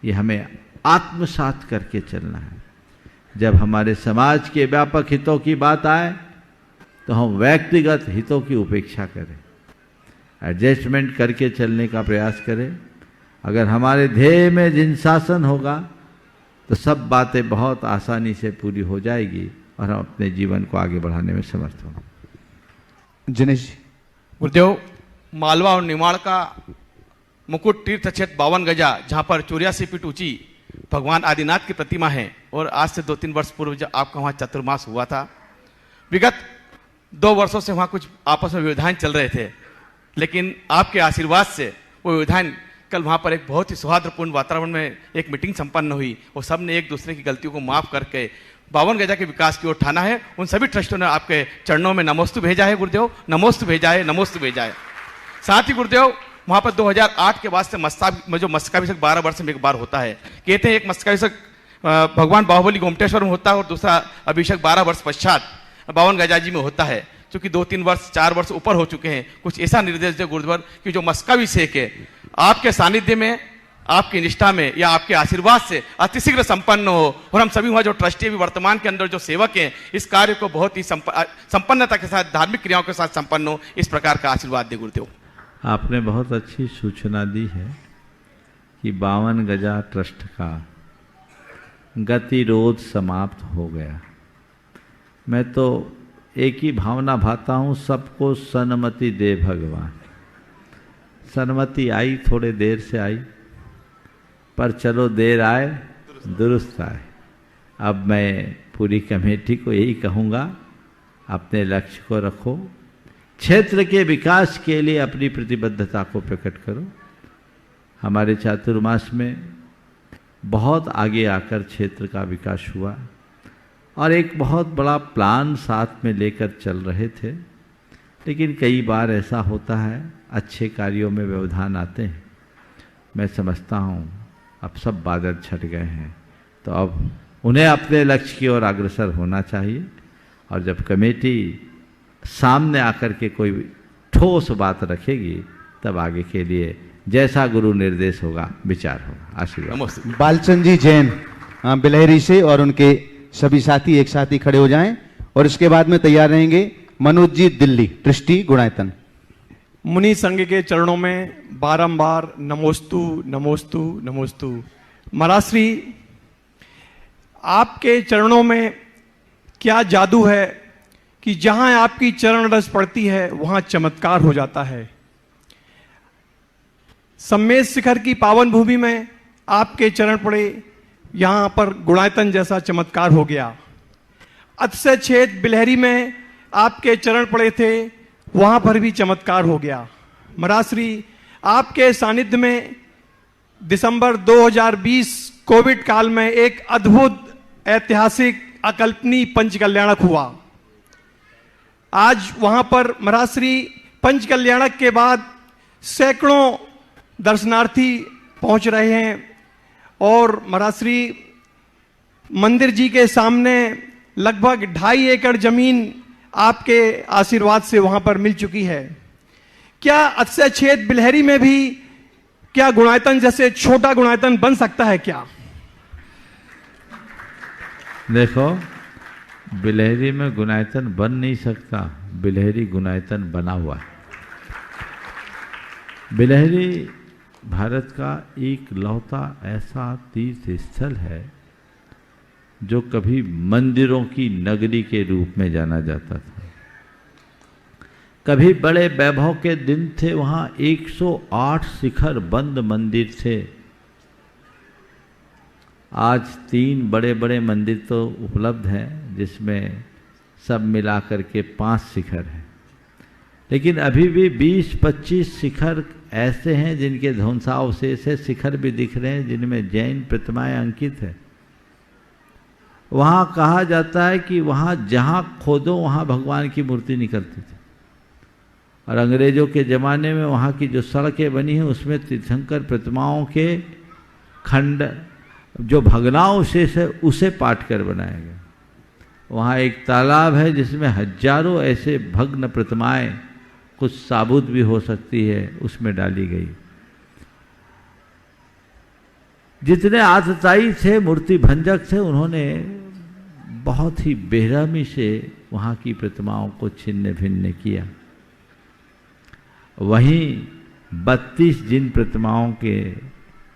S7: ये हमें आत्मसात करके चलना है। जब हमारे समाज के व्यापक हितों की बात आए तो हम व्यक्तिगत हितों की उपेक्षा करें। एडजस्टमेंट करके चलने का प्रयास करें। अगर हमारे ध्येय में जिन शासन होगा तो सब बातें बहुत आसानी से पूरी हो जाएगी और हम अपने जीवन को आगे बढ़ाने में समर्थ होंगे।
S5: जिनेश
S15: गुरुदेव, मालवा और निमाड़ का मुकुट तीर्थ क्षेत्र 52 गजा, जहाँ पर 84 फीट ऊंची भगवान आदिनाथ की प्रतिमा है, और आज से 2-3 वर्ष पूर्व जब आपका वहाँ चतुर्मास हुआ था, विगत 2 वर्षों से वहाँ कुछ आपस में व्यवधान चल रहे थे, लेकिन आपके आशीर्वाद से वो व्यवधान कल वहाँ पर एक बहुत ही सौहार्दपूर्ण वातावरण में एक मीटिंग संपन्न हुई और सब ने एक दूसरे की गलतियों को माफ करके 52 गजा के विकास की ओर ठाना है। उन सभी ट्रस्टों ने आपके चरणों में नमोस्तु भेजा है गुरुदेव, नमोस्तु भेजा है, नमोस्तु भेजा है। साथ ही गुरुदेव, वहाँ पर 2008 के बाद से जो मस्तकाभिषेक 12 वर्ष में एक बार होता है। कहते हैं एक मस्तकाभिषेक भगवान बाहुबली गोमटेश्वर में होता है और दूसरा अभिषेक 12 वर्ष पश्चात 52 गजा जी में होता है। क्योंकि 2-3 वर्ष 4 वर्ष ऊपर हो चुके हैं, कुछ ऐसा निर्देश दे गुरुदेव कि जो मस्तकाभिषेक है आपके सानिध्य में, आपकी निष्ठा में या आपके आशीर्वाद से अतिशीघ्र संपन्न हो, और हम सभी वहाँ जो ट्रस्टी भी वर्तमान के अंदर जो सेवक हैं इस कार्य को बहुत ही संपन्नता के साथ धार्मिक क्रियाओं के साथ संपन्न हो, इस प्रकार का आशीर्वाद दे गुरुदेव।
S7: आपने बहुत अच्छी सूचना दी है कि 52 गजा ट्रस्ट का गतिरोध समाप्त हो गया। मैं तो एक ही भावना भाता हूँ, सबको सन्मति दे भगवान। सन्मति आई, थोड़े देर से आई, पर चलो देर आए दुरुस्त आए। अब मैं पूरी कमेटी को यही कहूँगा, अपने लक्ष्य को रखो, क्षेत्र के विकास के लिए अपनी प्रतिबद्धता को प्रकट करो। हमारे चातुर्मास में बहुत आगे आकर क्षेत्र का विकास हुआ और एक बहुत बड़ा प्लान साथ में लेकर चल रहे थे, लेकिन कई बार ऐसा होता है अच्छे कार्यों में व्यवधान आते हैं। मैं समझता हूँ अब सब बादल छट गए हैं, तो अब उन्हें अपने लक्ष्य की ओर अग्रसर होना चाहिए, और जब कमेटी सामने आकर के कोई ठोस बात रखेगी तब आगे के लिए जैसा गुरु निर्देश होगा विचार होगा। आशीर्वाद।
S5: बालचंद जी जैन बिलहरी से और उनके सभी साथी एक साथ ही खड़े हो जाएं, और इसके बाद में तैयार रहेंगे मनोज जी दिल्ली, ट्रस्टी गुणायतन।
S15: मुनि संघ के चरणों में बारंबार नमोस्तु नमोस्तु नमोस्तु। महाराज श्री, आपके चरणों में क्या जादू है कि जहां आपकी चरण रस पड़ती है वहां चमत्कार हो जाता है। सम्मेद शिखर की पावन भूमि में आपके चरण पड़े, यहां पर गुणायतन जैसा चमत्कार हो गया। अतिशय छेद बिलहरी में आपके चरण पड़े थे, वहां पर भी चमत्कार हो गया। महाराज श्री, आपके सानिध्य में दिसंबर 2020 कोविड काल में एक अद्भुत ऐतिहासिक अकल्पनीय पंच कल्याणक हुआ। आज वहां पर महाराज श्री पंच कल्याणक के बाद सैकड़ों दर्शनार्थी पहुंच रहे हैं, और महाराज श्री मंदिर जी के सामने लगभग 2.5 एकड़ जमीन आपके आशीर्वाद से वहां पर मिल चुकी है। क्या अतिशय छेद बिलहरी में भी क्या गुणायतन जैसे छोटा गुणायतन बन सकता है क्या?
S7: देखो, बिलहरी में गुणायतन बन नहीं सकता, बिलहरी गुणायतन बना हुआ है। बिलहरी भारत का एक लौता ऐसा तीर्थ स्थल है जो कभी मंदिरों की नगरी के रूप में जाना जाता था। कभी बड़े वैभव के दिन थे, वहाँ 108 शिखर बंद मंदिर थे। आज 3 बड़े बड़े मंदिर तो उपलब्ध हैं, जिसमें सब मिलाकर के 5 शिखर हैं, लेकिन अभी भी 20-25 शिखर ऐसे हैं जिनके ध्वंसावशेष है। शिखर भी दिख रहे हैं जिनमें जैन प्रतिमाएं अंकित है। वहाँ कहा जाता है कि वहाँ जहाँ खोदो वहाँ भगवान की मूर्ति निकलती थी, और अंग्रेजों के ज़माने में वहाँ की जो सड़कें बनी हैं उसमें तीर्थंकर प्रतिमाओं के खंड जो भग्नावशेष है उसे पाट कर बनाया गया। वहाँ एक तालाब है जिसमें हजारों ऐसे भग्न प्रतिमाएं, कुछ साबुत भी हो सकती है, उसमें डाली गई। जितने आतताई थे, मूर्ति भंजक थे, उन्होंने बहुत ही बेरहमी से वहाँ की प्रतिमाओं को छिन्न भिन्न किया। वहीं 32 जिन प्रतिमाओं के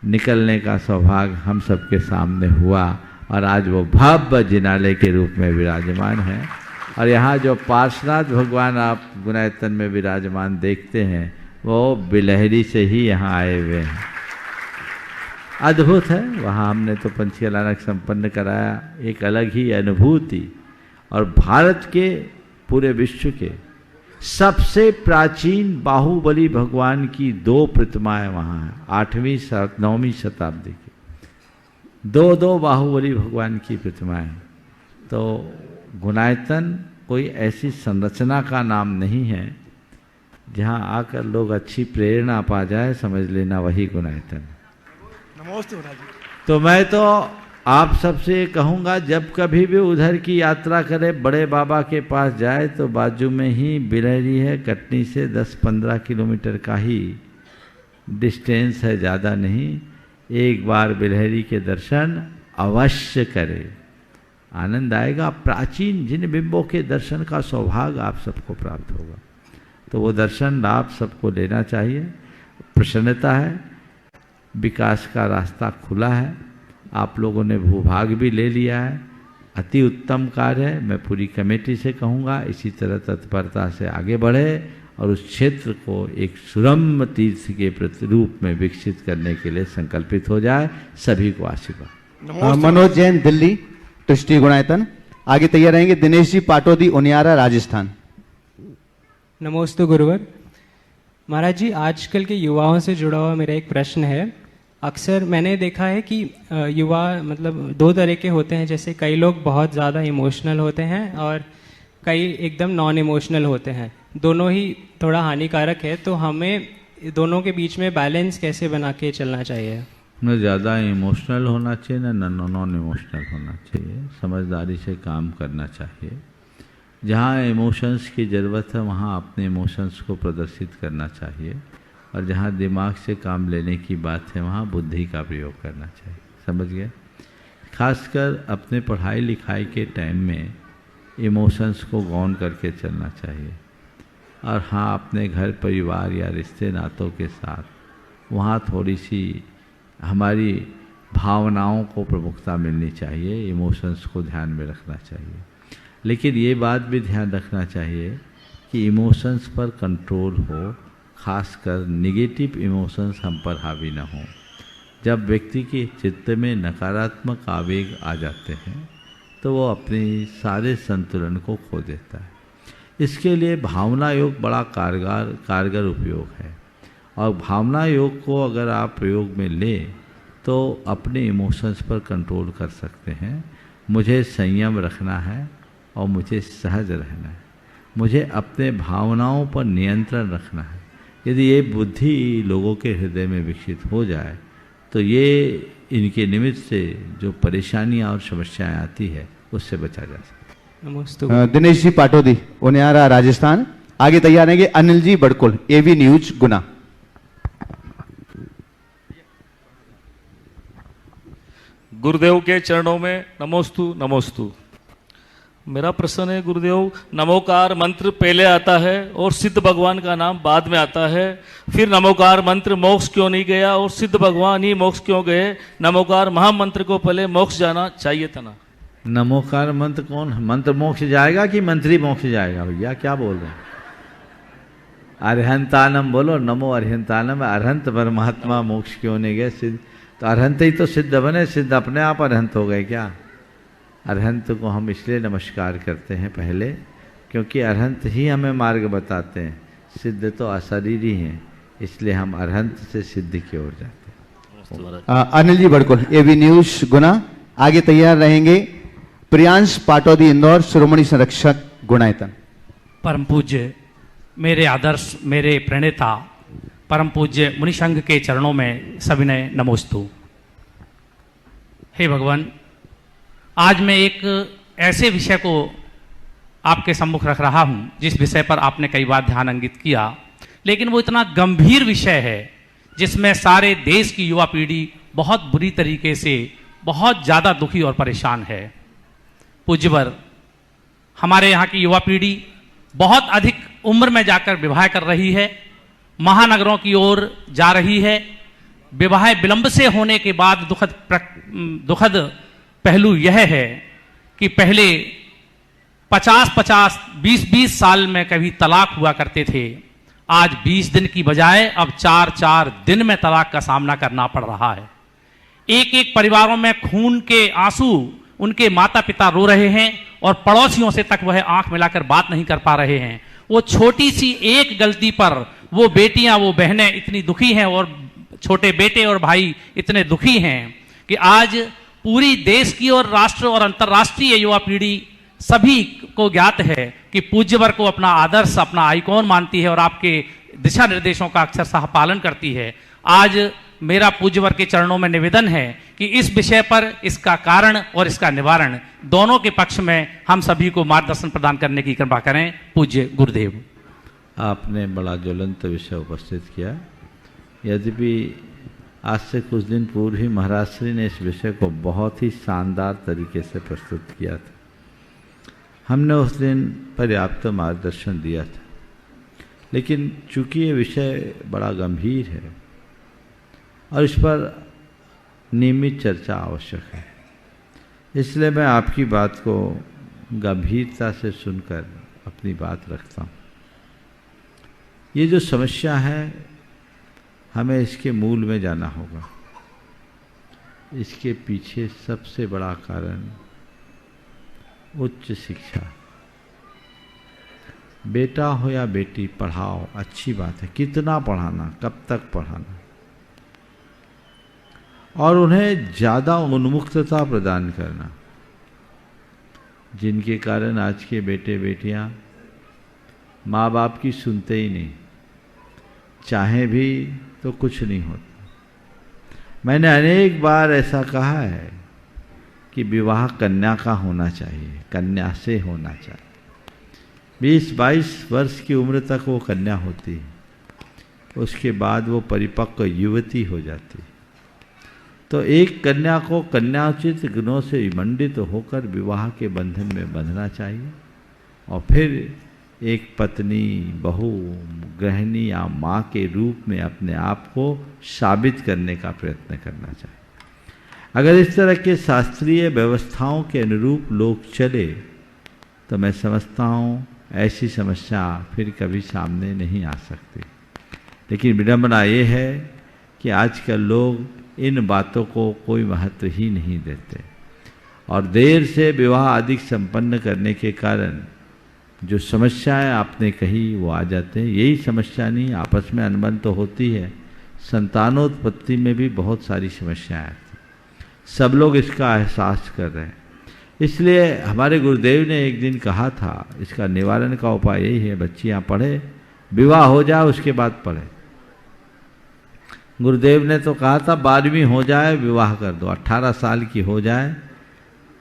S7: निकलने का सौभाग्य हम सबके सामने हुआ और आज वो भव्य जिनालय के रूप में विराजमान है। और यहाँ जो पार्श्वनाथ भगवान आप गुणायतन में विराजमान देखते हैं वो बिलहरी से ही यहाँ आए हुए हैं। अद्भुत है। वहाँ हमने तो पंछी अलानक संपन्न कराया, एक अलग ही अनुभूति। और भारत के पूरे विश्व के सबसे प्राचीन बाहुबली भगवान की 2 प्रतिमाएं वहाँ हैं, 8वीं 9वीं शताब्दी की 2 बाहुबली भगवान की प्रतिमाएं। तो गुणायतन कोई ऐसी संरचना का नाम नहीं है जहाँ आकर लोग अच्छी प्रेरणा पा जाए, समझ लेना वही गुणायतन।
S15: नमस्ते।
S7: तो मैं तो आप सबसे कहूँगा, जब कभी भी उधर की यात्रा करे, बड़े बाबा के पास जाए तो बाजू में ही बिलहरी है। कटनी से 10-15 किलोमीटर का ही डिस्टेंस है, ज़्यादा नहीं। एक बार बिलहरी के दर्शन अवश्य करें, आनंद आएगा। प्राचीन जिन बिंबों के दर्शन का सौभाग्य आप सबको प्राप्त होगा, तो वो दर्शन लाभ सबको लेना चाहिए। प्रसन्नता है, विकास का रास्ता खुला है, आप लोगों ने भूभाग भी ले लिया है, अति उत्तम कार्य है। मैं पूरी कमेटी से कहूँगा इसी तरह तत्परता से आगे बढ़े और उस क्षेत्र को एक सुरम्य तीर्थ के प्रतिरूप में विकसित करने के लिए संकल्पित हो जाए। सभी को आशीर्वाद।
S5: मनोज जैन दिल्ली ट्रस्टी गुणायतन। आगे तैयार रहेंगे दिनेश जी पाटोदी उनियारा राजस्थान।
S16: नमोस्तु गुरुवर। महाराज जी, आजकल के युवाओं से जुड़ा हुआ मेरा एक प्रश्न है। अक्सर मैंने देखा है कि युवा मतलब 2 तरह के होते हैं। जैसे कई लोग बहुत ज़्यादा इमोशनल होते हैं और कई एकदम नॉन इमोशनल होते हैं। दोनों ही थोड़ा हानिकारक है, तो हमें दोनों के बीच में बैलेंस कैसे बना के चलना चाहिए?
S7: न ज़्यादा इमोशनल होना चाहिए, न नॉन इमोशनल होना चाहिए। समझदारी से काम करना चाहिए। जहाँ इमोशंस की ज़रूरत है वहाँ अपने इमोशंस को प्रदर्शित करना चाहिए, और जहाँ दिमाग से काम लेने की बात है वहाँ बुद्धि का प्रयोग करना चाहिए। समझ गए? खासकर अपने पढ़ाई लिखाई के टाइम में इमोशंस को गौन करके चलना चाहिए। और हाँ, अपने घर परिवार या रिश्ते नातों के साथ वहाँ थोड़ी सी हमारी भावनाओं को प्रमुखता मिलनी चाहिए, इमोशंस को ध्यान में रखना चाहिए। लेकिन ये बात भी ध्यान रखना चाहिए कि इमोशंस पर कंट्रोल हो, खासकर निगेटिव इमोशंस हम पर हावी न हों। जब व्यक्ति के चित्त में नकारात्मक आवेग आ जाते हैं तो वो अपने सारे संतुलन को खो देता है। इसके लिए भावना योग बड़ा कारगर उपयोग है, और भावना योग को अगर आप प्रयोग में लें तो अपने इमोशंस पर कंट्रोल कर सकते हैं। मुझे संयम रखना है और मुझे सहज रहना है, मुझे अपने भावनाओं पर नियंत्रण रखना है। यदि ये बुद्धि लोगों के हृदय में विकसित हो जाए तो ये इनके निमित्त से जो परेशानियां और समस्याएं आती है उससे बचा जा सकता है।
S16: नमस्ते।
S5: दिनेश जी पाटोदी उनियारा राजस्थान। आगे तैयार रहेंगे अनिल जी बड़कुल एवी न्यूज गुना।
S13: गुरुदेव के चरणों में नमोस्तु नमोस्तु। मेरा प्रश्न है गुरुदेव, नमोकार मंत्र पहले आता है और सिद्ध भगवान का नाम बाद में आता है, फिर नमोकार मंत्र मोक्ष क्यों नहीं गया और सिद्ध भगवान ही मोक्ष क्यों गए? नमोकार महामंत्र को पहले मोक्ष जाना चाहिए था ना?
S7: नमोकार मंत्र कौन मंत्र मोक्ष जाएगा कि मंत्री मोक्ष जाएगा? भैया क्या बोल रहे हैं? अरहंतानम बोलो, नमो अरहंतानम। अरहंत परमात्मा मोक्ष क्यों नहीं गए? सिद्ध तो अरहंत ही तो सिद्ध बने, सिद्ध अपने आप अरहंत हो गए क्या? अरहंत को हम इसलिए नमस्कार करते हैं पहले क्योंकि अरहंत ही हमें मार्ग बताते हैं। सिद्ध तो अशरीरी हैं, इसलिए हम अरहंत से सिद्ध की ओर जाते हैं।
S5: अनिल जी बड़कुल एवी न्यूज गुना। आगे तैयार रहेंगे प्रियांश पाटोदी इंदौर शिरोमणि संरक्षक गुणायतन।
S17: परम पूज्य मेरे आदर्श, मेरे प्रणेता परम पूज्य मुनिसंघ के चरणों में सविनय नमोस्तु। हे भगवान, आज मैं एक ऐसे विषय को आपके सम्मुख रख रहा हूं जिस विषय पर आपने कई बार ध्यान अंकित किया, लेकिन वो इतना गंभीर विषय है जिसमें सारे देश की युवा पीढ़ी बहुत बुरी तरीके से बहुत ज़्यादा दुखी और परेशान है। पूज्यवर, हमारे यहाँ की युवा पीढ़ी बहुत अधिक उम्र में जाकर विवाह कर रही है, महानगरों की ओर जा रही है। विवाह विलंब से होने के बाद दुखद पहलू यह है कि पहले 50-50, 20-20 साल में कभी तलाक हुआ करते थे। आज 20 दिन की बजाय अब 4-4 दिन में तलाक का सामना करना पड़ रहा है। एक एक परिवारों में खून के आंसू उनके माता पिता रो रहे हैं और पड़ोसियों से तक वह आंख मिलाकर बात नहीं कर पा रहे हैं। वो छोटी सी एक गलती पर वो बेटियां, वो बहनें इतनी दुखी हैं और छोटे बेटे और भाई इतने दुखी हैं कि आज पूरी देश की और राष्ट्र और अंतर्राष्ट्रीय युवा पीढ़ी सभी को ज्ञात है कि पूज्यवर को अपना आदर्श, अपना आइकॉन मानती है और आपके दिशा निर्देशों का अक्षरशः पालन करती है। आज मेरा पूज्यवर के चरणों में निवेदन है कि इस विषय पर इसका कारण और इसका निवारण दोनों के पक्ष में हम सभी को मार्गदर्शन प्रदान करने की कृपा करें। पूज्य गुरुदेव।
S7: आपने बड़ा ज्वलंत विषय उपस्थित किया। यद्यपि आज से कुछ दिन पूर्व ही महाराज श्री ने इस विषय को बहुत ही शानदार तरीके से प्रस्तुत किया था। हमने उस दिन पर्याप्त मार्गदर्शन दिया था, लेकिन चूंकि ये विषय बड़ा गंभीर है और इस पर नियमित चर्चा आवश्यक है, इसलिए मैं आपकी बात को गंभीरता से सुनकर अपनी बात रखता हूँ। ये जो समस्या है, हमें इसके मूल में जाना होगा। इसके पीछे सबसे बड़ा कारण उच्च शिक्षा। बेटा हो या बेटी, पढ़ाओ, अच्छी बात है। कितना पढ़ाना, कब तक पढ़ाना, और उन्हें ज़्यादा उन्मुक्तता प्रदान करना, जिनके कारण आज के बेटे बेटियां माँ बाप की सुनते ही नहीं, चाहे भी तो कुछ नहीं होता। मैंने अनेक बार ऐसा कहा है कि विवाह कन्या का होना चाहिए, कन्या से होना चाहिए। 20-22 वर्ष की उम्र तक वो कन्या होती है, उसके बाद वो परिपक्व युवती हो जाती है। तो एक कन्या को कन्याचित गुणों से मंडित होकर विवाह के बंधन में बंधना चाहिए और फिर एक पत्नी, बहू, गृहिणी या माँ के रूप में अपने आप को साबित करने का प्रयत्न करना चाहिए। अगर इस तरह के शास्त्रीय व्यवस्थाओं के अनुरूप लोग चले तो मैं समझता हूँ ऐसी समस्या फिर कभी सामने नहीं आ सकती। लेकिन विडंबना ये है कि आजकल लोग इन बातों को कोई महत्व ही नहीं देते और देर से विवाह अधिक संपन्न करने के कारण जो समस्याएं आपने कही वो आ जाते हैं। यही समस्या नहीं, आपस में अनबन तो होती है, संतानोत्पत्ति में भी बहुत सारी समस्याएं आती हैं। सब लोग इसका एहसास कर रहे हैं। इसलिए हमारे गुरुदेव ने एक दिन कहा था, इसका निवारण का उपाय यही है, बच्चियां पढ़े, विवाह हो जाए उसके बाद पढ़े। गुरुदेव ने तो कहा था 12वीं हो जाए विवाह कर दो, 18 साल की हो जाए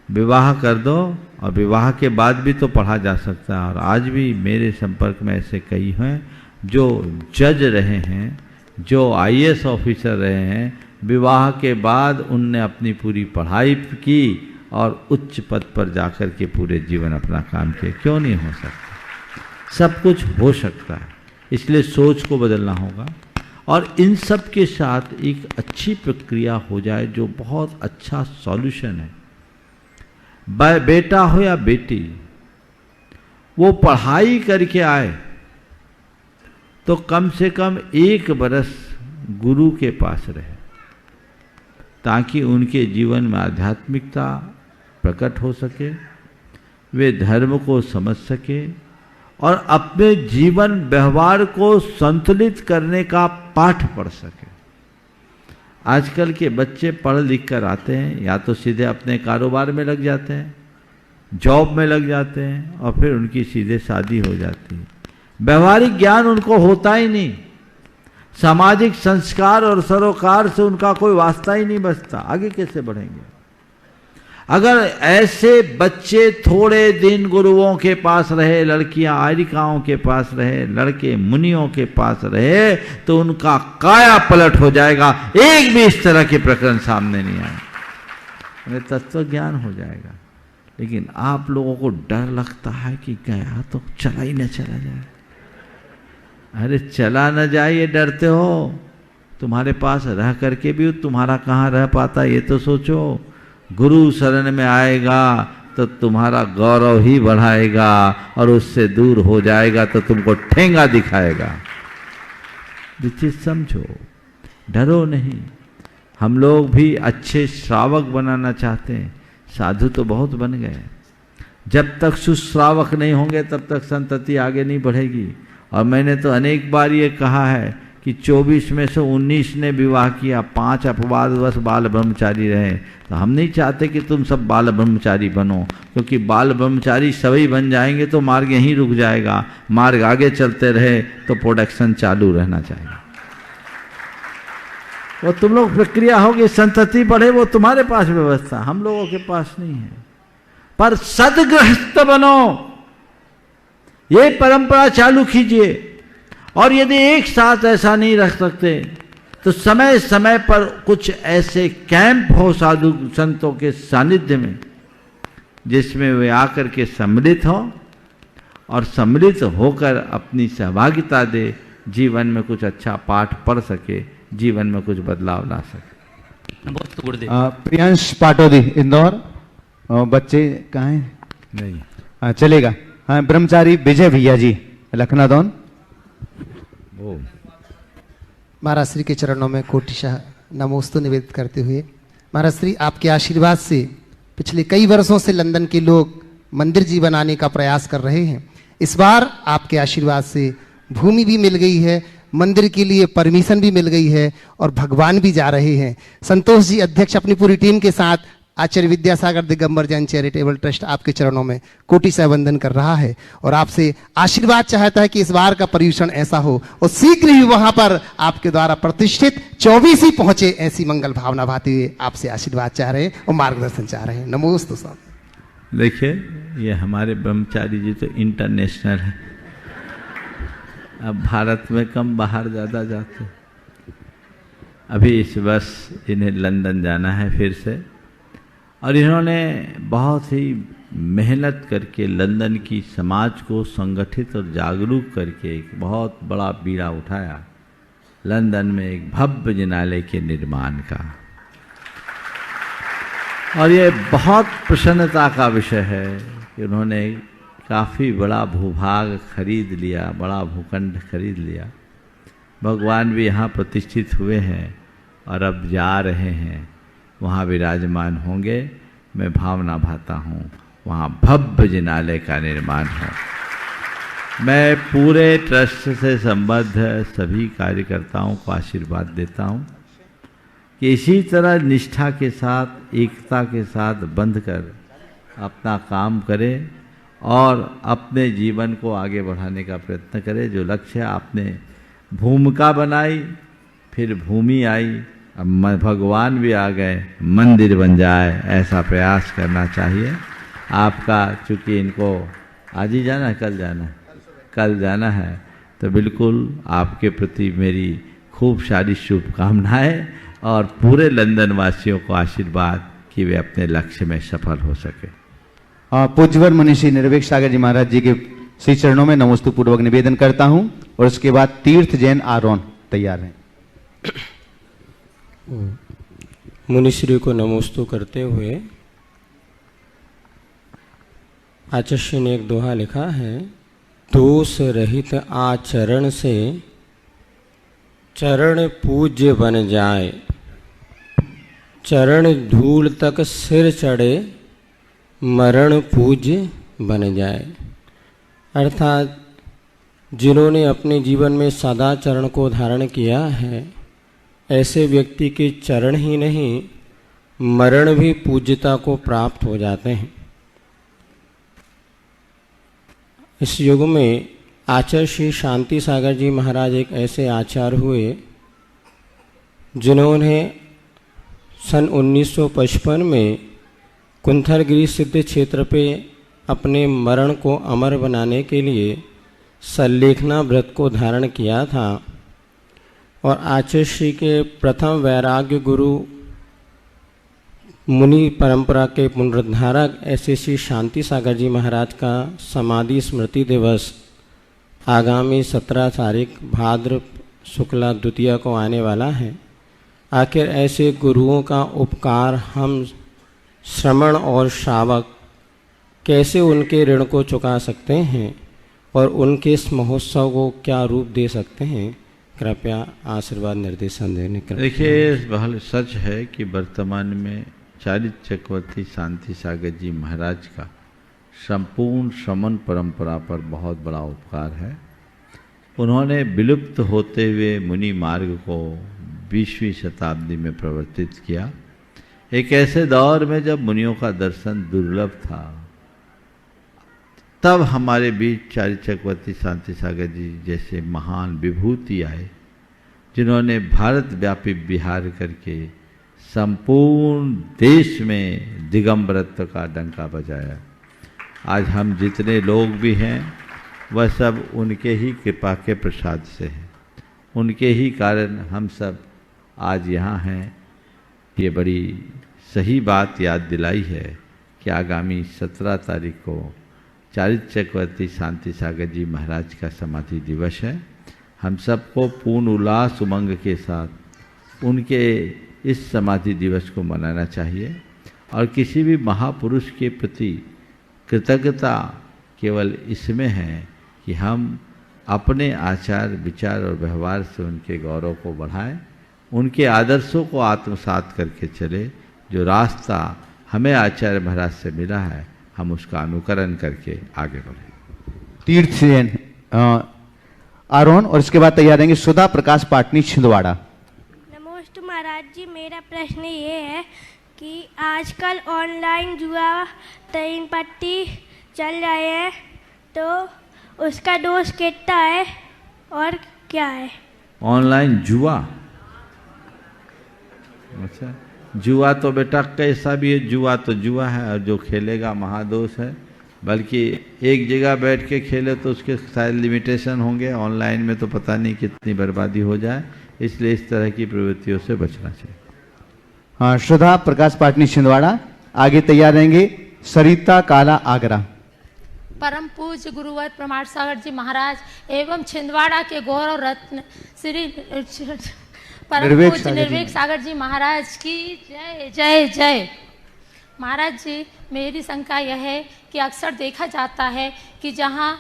S7: विवाह कर दो, और विवाह के बाद भी तो पढ़ा जा सकता है। और आज भी मेरे संपर्क में ऐसे कई हैं जो जज रहे हैं, जो IAS ऑफिसर रहे हैं, विवाह के बाद उनने अपनी पूरी पढ़ाई की और उच्च पद पर जाकर के पूरे जीवन अपना काम किया। क्यों नहीं हो सकता? सब कुछ हो सकता है। इसलिए सोच को बदलना होगा और इन सब के साथ एक अच्छी प्रक्रिया हो जाए जो बहुत अच्छा सॉल्यूशन है। बेटा हो या बेटी, वो पढ़ाई करके आए तो कम से कम 1 बरस गुरु के पास रहे, ताकि उनके जीवन में आध्यात्मिकता प्रकट हो सके, वे धर्म को समझ सके और अपने जीवन व्यवहार को संतुलित करने का पाठ पढ़ सके। आजकल के बच्चे पढ़ लिख कर आते हैं, या तो सीधे अपने कारोबार में लग जाते हैं, जॉब में लग जाते हैं और फिर उनकी सीधे शादी हो जाती है। व्यवहारिक ज्ञान उनको होता ही नहीं, सामाजिक संस्कार और सरोकार से उनका कोई वास्ता ही नहीं बचता। आगे कैसे बढ़ेंगे? अगर ऐसे बच्चे थोड़े दिन गुरुओं के पास रहे, लड़कियां आरिकाओं के पास रहे, लड़के मुनियों के पास रहे, तो उनका काया पलट हो जाएगा। एक भी इस तरह के प्रकरण सामने नहीं आए, उन्हें तत्व ज्ञान हो जाएगा। लेकिन आप लोगों को डर लगता है कि गया तो चला ही न चला जाए। अरे चला न जाए ये डरते हो, तुम्हारे पास रह करके भी तुम्हारा कहाँ रह पाता, ये तो सोचो। गुरु शरण में आएगा तो तुम्हारा गौरव ही बढ़ाएगा, और उससे दूर हो जाएगा तो तुमको ठेंगा दिखाएगा। ये चीज समझो, डरो नहीं। हम लोग भी अच्छे श्रावक बनाना चाहते हैं, साधु तो बहुत बन गए। जब तक सुश्रावक नहीं होंगे तब तक संतति आगे नहीं बढ़ेगी। और मैंने तो अनेक बार ये कहा है कि 24 में से 19 ने विवाह किया, 5 अपवादवश बाल ब्रह्मचारी रहे। तो हम नहीं चाहते कि तुम सब बाल ब्रह्मचारी बनो, क्योंकि बाल ब्रह्मचारी सभी बन जाएंगे तो मार्ग यहीं रुक जाएगा। मार्ग आगे चलते रहे तो प्रोडक्शन चालू रहना चाहिए। वो तुम लोग प्रक्रिया होगी, संतति बढ़े, वो तुम्हारे पास व्यवस्था, हम लोगों के पास नहीं है। पर सदगृहस्थ बनो, ये परंपरा चालू कीजिए। और यदि एक साथ ऐसा नहीं रख सकते तो समय समय पर कुछ ऐसे कैंप हो साधु संतों के सानिध्य में, जिसमें वे आकर के सम्मिलित हो और सम्मिलित होकर अपनी सहभागिता दे, जीवन में कुछ अच्छा पाठ पढ़ सके, जीवन में कुछ बदलाव ला सके।
S5: प्रियांश पाटोदी इंदौर, बच्चे कहाँ हैं? नहीं चलेगा। हाँ, ब्रह्मचारी विजय भैया जी लखनऊ।
S4: महाराज श्री के चरणों में कोटिशः नमोस्तु निवेदित करते हुए, महाराज श्री आपके आशीर्वाद से पिछले कई वर्षों से लंदन के लोग मंदिर जी बनाने का प्रयास कर रहे हैं। इस बार आपके आशीर्वाद से भूमि भी मिल गई है, मंदिर के लिए परमिशन भी मिल गई है और भगवान भी जा रहे हैं। संतोष जी अध्यक्ष अपनी पूरी टीम के साथ आचार्य विद्यासागर दिगंबर जैन चैरिटेबल ट्रस्ट आपके चरणों में कोटि से वंदन कर रहा है और आपसे आशीर्वाद चाहता है कि इस बार का पर्यूषण ऐसा हो और शीघ्र ही वहां पर आपके द्वारा प्रतिष्ठित 24 ही पहुंचे, ऐसी मंगल भावना भाती हुए आपसे आशीर्वाद चाह रहे हैं और मार्गदर्शन चाह रहे हैं। नमोस्तु सब।
S7: देखिए, ये हमारे ब्रह्मचारी जी तो इंटरनेशनल है। अब भारत में कम, बाहर ज़्यादा जाते। अभी इस वर्ष इन्हें लंदन जाना है फिर से, और इन्होंने बहुत ही मेहनत करके लंदन की समाज को संगठित और जागरूक करके एक बहुत बड़ा बीड़ा उठाया, लंदन में एक भव्य जिनालय के निर्माण का। और ये बहुत प्रसन्नता का विषय है कि उन्होंने काफ़ी बड़ा भूभाग खरीद लिया, बड़ा भूखंड खरीद लिया। भगवान भी यहाँ प्रतिष्ठित हुए हैं और अब जा रहे हैं, वहाँ विराजमान होंगे। मैं भावना भाता हूँ वहाँ भव्य जिनालय का निर्माण हो। मैं पूरे ट्रस्ट से संबद्ध सभी कार्यकर्ताओं को आशीर्वाद देता हूँ कि इसी तरह निष्ठा के साथ, एकता के साथ बंध कर अपना काम करें और अपने जीवन को आगे बढ़ाने का प्रयत्न करें। जो लक्ष्य आपने भूमिका बनाई, फिर भूमि आई, अब भगवान भी आ गए, मंदिर बन जाए, ऐसा प्रयास करना चाहिए। आपका चूँकि इनको आज ही जाना है, कल जाना है, कल जाना है, तो बिल्कुल आपके प्रति मेरी खूब सारी शुभकामनाएं और पूरे लंदन वासियों को आशीर्वाद कि वे अपने लक्ष्य में सफल हो सके।
S5: पूज्यवर मुनिषी निर्वेक सागर जी महाराज जी के श्री चरणों में नमोस्तु पूर्वक निवेदन करता हूं और उसके बाद तीर्थ जैन आरोन तैयार हैं।
S18: मुनिश्री को नमोस्तु करते हुए आचार्य ने एक दोहा लिखा है, दोष रहित आचरण से चरण पूज्य बन जाए, चरण धूल तक सिर चढ़े, मरण पूज्य बन जाए। अर्थात जिन्होंने अपने जीवन में सदाचरण को धारण किया है, ऐसे व्यक्ति के चरण ही नहीं मरण भी पूज्यता को प्राप्त हो जाते हैं। इस युग में आचार्य श्री शांति सागर जी महाराज एक ऐसे आचार्य हुए जिन्होंने सन 1955 में कुंथरगिरी सिद्ध क्षेत्र पे अपने मरण को अमर बनाने के लिए सल्लेखना व्रत को धारण किया था और आचार्य श्री के प्रथम वैराग्य गुरु मुनि परंपरा के पुनरुद्धारक ऐसे श्री शांति सागर जी महाराज का समाधि स्मृति दिवस आगामी 17 तारीख भाद्र शुक्ला द्वितीया को आने वाला है। आखिर ऐसे गुरुओं का उपकार हम श्रमण और श्रावक कैसे उनके ऋण को चुका सकते हैं और उनके इस महोत्सव को क्या रूप दे सकते हैं? कृपया आशीर्वाद निर्देशन देने का।
S7: देखिए, बहुत सच है कि वर्तमान में चारित्र चक्रवर्ती शांति सागर जी महाराज का संपूर्ण श्रमण परंपरा पर बहुत बड़ा उपकार है। उन्होंने विलुप्त होते हुए मुनि मार्ग को 20वीं शताब्दी में प्रवर्तित किया। एक ऐसे दौर में जब मुनियों का दर्शन दुर्लभ था, तब हमारे बीच चारित्र चक्रवर्ती शांति सागर जी जैसे महान विभूति आए, जिन्होंने भारत व्यापी विहार करके संपूर्ण देश में दिगंबरत्व का डंका बजाया। आज हम जितने लोग भी हैं वह सब उनके ही कृपा के प्रसाद से हैं। उनके ही कारण हम सब आज यहाँ हैं। ये बड़ी सही बात याद दिलाई है कि आगामी 17 तारीख को चारित्र चक्रवर्ती शांति सागर जी महाराज का समाधि दिवस है। हम सबको पूर्ण उल्लास उमंग के साथ उनके इस समाधि दिवस को मनाना चाहिए और किसी भी महापुरुष के प्रति कृतज्ञता केवल इसमें है कि हम अपने आचार विचार और व्यवहार से उनके गौरव को बढ़ाएं, उनके आदर्शों को आत्मसात करके चले। जो रास्ता हमें आचार्य महाराज से मिला है, हम उसका अनुकरण करके आगे बढ़ें।
S5: तीर्थ जैन आरोहण और इसके बाद तैयार रहेंगे सुधा प्रकाश पाटनी छिंदवाड़ा।
S19: नमस्ते महाराज जी, मेरा प्रश्न ये है कि आजकल ऑनलाइन जुआ तीन पट्टी चल रहे हैं, तो उसका दोष कितना है और क्या है?
S7: ऑनलाइन जुआ? अच्छा, जुआ तो बेटा कैसा भी है, जुआ तो जुआ है और जो खेलेगा महादोष है। बल्कि एक जगह बैठ के खेले तो उसके शायद लिमिटेशन होंगे, ऑनलाइन में तो पता नहीं कितनी बर्बादी हो जाए, इसलिए इस तरह की प्रवृत्तियों से बचना चाहिए।
S5: हाँ, सुधा प्रकाश पाटनी छिंदवाड़ा। आगे तैयार रहेंगे सरिता काला आगरा।
S20: परम पूज्य गुरुवर प्रमाण सागर जी महाराज एवं छिंदवाड़ा के गौरव रत्न श्री परम पूज्य निर्वेक सागर जी महाराज की जय जय जय। महाराज जी, मेरी शंका यह है कि अक्सर देखा जाता है कि जहाँ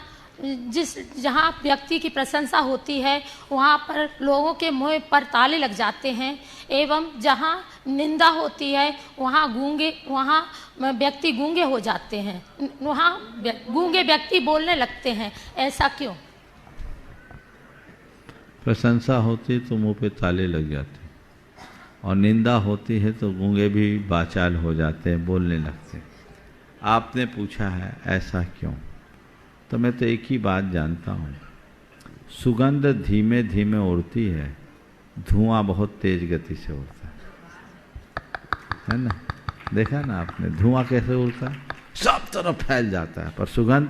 S20: व्यक्ति की प्रशंसा होती है वहाँ पर लोगों के मुंह पर ताले लग जाते हैं, एवं जहाँ निंदा होती है वहाँ व्यक्ति गूंगे हो जाते हैं, वहाँ गूंगे व्यक्ति बोलने लगते हैं। ऐसा क्यों?
S7: प्रशंसा होती तो मुंह पे ताले लग जाते और निंदा होती है तो गूंगे भी बाचाल हो जाते हैं, बोलने लगते हैं। आपने पूछा है ऐसा क्यों, तो मैं तो एक ही बात जानता हूँ, सुगंध धीमे धीमे उड़ती है, धुआं बहुत तेज गति से उड़ता है ना? देखा ना आपने धुआं कैसे उड़ता है, सब तरफ फैल जाता है, पर सुगंध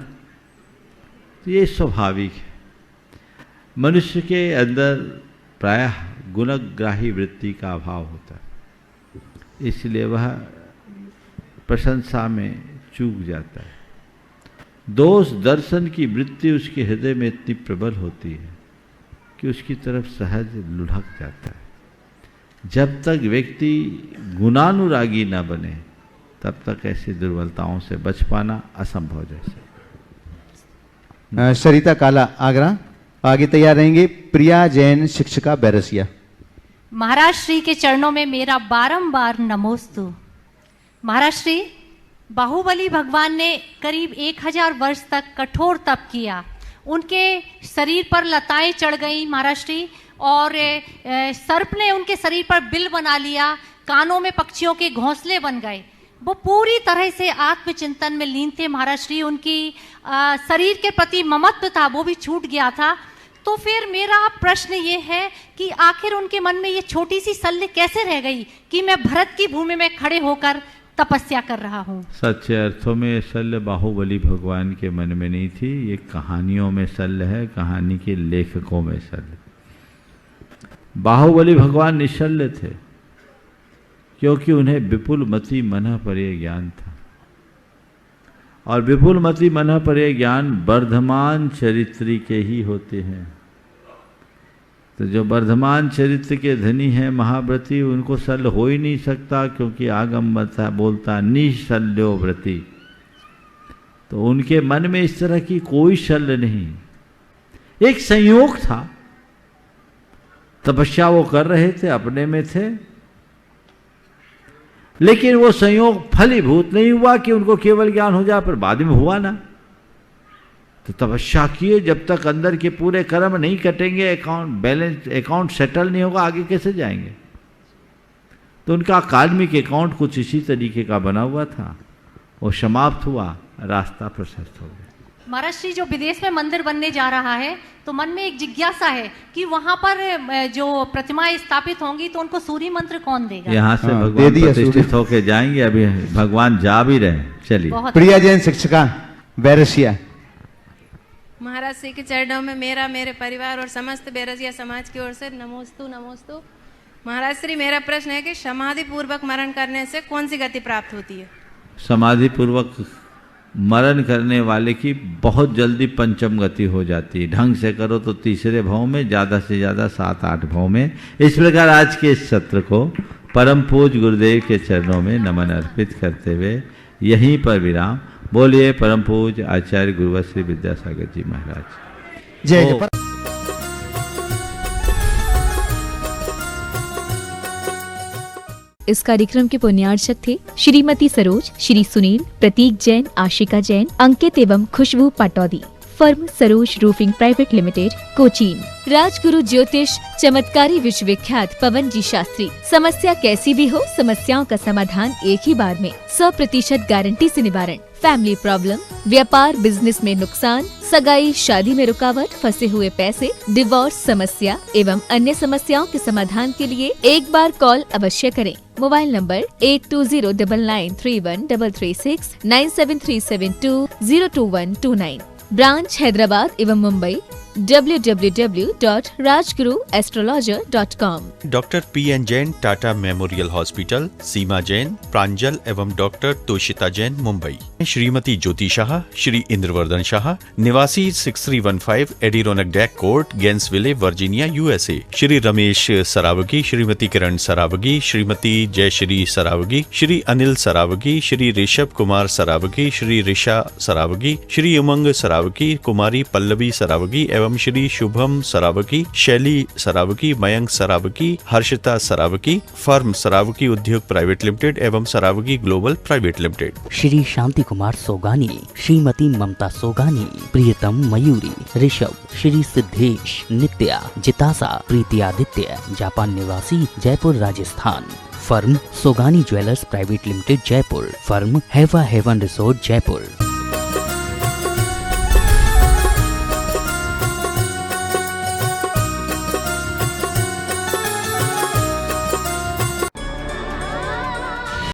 S7: तो ये स्वाभाविक है। मनुष्य के अंदर प्रायः गुणग्राही वृत्ति का अभाव होता है, इसलिए वह प्रशंसा में चूक जाता है। दोष दर्शन की वृत्ति उसके हृदय में इतनी प्रबल होती है कि उसकी तरफ सहज लुढ़क जाता है। जब तक व्यक्ति गुणानुरागी न बने तब तक ऐसी दुर्बलताओं से बच पाना असंभव जैसे।
S5: सरिता काला आगरा। आगे तैयार रहेंगे प्रिया जैन शिक्षिका बैरसिया।
S21: महाराज श्री के चरणों में मेरा बारंबार नमोस्तु। महाराज श्री, बाहुबली भगवान ने करीब 1000 वर्ष तक कठोर तप किया, उनके शरीर पर लताएं चढ़ गई महाराज श्री, और सर्प ने उनके शरीर पर बिल बना लिया, कानों में पक्षियों के घोंसले बन गए। वो पूरी तरह से आत्मचिंतन में लीन थे महाराज श्री, उनकी शरीर के प्रति ममत्व था वो भी छूट गया था। तो फिर मेरा प्रश्न ये है कि आखिर उनके मन में ये छोटी सी शल्य कैसे रह गई कि मैं भरत की भूमि में खड़े होकर तपस्या कर रहा हूँ?
S7: सच्चे अर्थों में शल्य बाहुबली भगवान के मन में नहीं थी, ये कहानियों में शल्य है, कहानी के लेखकों में शल्य। बाहुबली भगवान निशल्य थे क्योंकि उन्हें विपुल मति मन पर यह ज्ञान था और विपुलमति मन परे ज्ञान वर्धमान चरित्र के ही होते हैं। तो जो वर्धमान चरित्र के धनी हैं महाव्रती, उनको शल्य हो ही नहीं सकता, क्योंकि आगम बोलता निशल्यो व्रती। तो उनके मन में इस तरह की कोई शल्य नहीं, एक संयोग था। तपस्या वो कर रहे थे, अपने में थे, लेकिन वो संयोग फलीभूत नहीं हुआ कि उनको केवल ज्ञान हो जाए, पर बाद में हुआ ना। तो तपस्या किए, जब तक अंदर के पूरे कर्म नहीं कटेंगे, अकाउंट बैलेंस, अकाउंट सेटल नहीं होगा, आगे कैसे जाएंगे। तो उनका अकादमिक अकाउंट कुछ इसी तरीके का बना हुआ था, वो समाप्त हुआ, रास्ता प्रशस्त हो गया।
S21: महाराज श्री, जो विदेश में मंदिर बनने जा रहा है, तो मन में एक जिज्ञासा है कि वहां पर जो प्रतिमाएं स्थापित होंगी तो उनको सूर्य मंत्र कौन देगा?
S7: यहाँ से भगवान प्रतिष्ठित होके जाएंगे, अभी भगवान जा भी रहे। चलिए,
S5: प्रिया जैन शिक्षिका बैरसिया।
S1: महाराज श्री के चरणों में मेरा, मेरे परिवार और समस्त बेरसिया समाज की ओर से नमोस्तु नमोस्तु। महाराज श्री, मेरा प्रश्न है कि समाधि पूर्वक मरण करने से कौन सी गति प्राप्त होती है?
S7: समाधि पूर्वक मरण करने वाले की बहुत जल्दी पंचम गति हो जाती है। ढंग से करो तो तीसरे भाव में, ज़्यादा से ज़्यादा 7-8 भाव में। इस प्रकार आज के इस सत्र को परम पूज गुरुदेव के चरणों में नमन अर्पित करते हुए यहीं पर विराम। बोलिए परम पूज आचार्य गुरुवर श्री विद्यासागर जी महाराज
S4: जय।
S22: इस कार्यक्रम के पुण्यार्चक थे श्रीमती सरोज, श्री सुनील, प्रतीक जैन, आशिका जैन, अंकित एवं Khushboo Pataudi. Firm Saroj roofing private limited, Cochin. Rajguru ज्योतिष चमत्कारी विश्वविख्यात पवन जी शास्त्री। समस्या कैसी भी हो, समस्याओं का समाधान एक ही बार में, 100% गारंटी से निवारण। फैमिली प्रॉब्लम, व्यापार बिजनेस में नुकसान, सगाई शादी में रुकावट, फंसे हुए पैसे, डिवोर्स समस्या एवं अन्य समस्याओं के समाधान के लिए एक बार कॉल अवश्य करें। Mobile number 8209931336 9737202129। ब्रांच हैदराबाद एवं Mumbai www.rajguruastrologer.com।
S2: Doctor PN Jain Tata memorial hospital, Seema Jain, Pranjal एवं डॉक्टर तोषिता जैन मुंबई। श्रीमती ज्योति शाह, श्री इंद्रवर्धन शाह, निवासी 6315 Adirondack deck court, Gainesville, Virginia, USA। Shri Ramesh Saraogi, Shrimati Kiran Saraogi, Shrimati Jayashree Saraogi, Shri Anil Saraogi, Shri Rishabh Kumar Saraogi, Shri Risha Saraogi, Shri Umang Saraogi, Kumari Pallavi Saraogi एवं Shri Shubham Saraogi, Shaily Saraogi, Mayank Saraogi, Harshita Saraogi. Firm Saraogi Udyog private limited एवं Saraogi global private limited.
S3: Shri Shanti Kumar Sogani, Shrimati Mamta Sogani, Priyatam Mayuri, Rishabh, Shri Siddhesh, Nitya, Jitasa, Preeti Aditya, Japan निवासी, Jaipur Rajasthan. Firm Sogani jewellers private limited, Jaipur. Firm हेवा हेवन रिसोर्ट, जयपुर।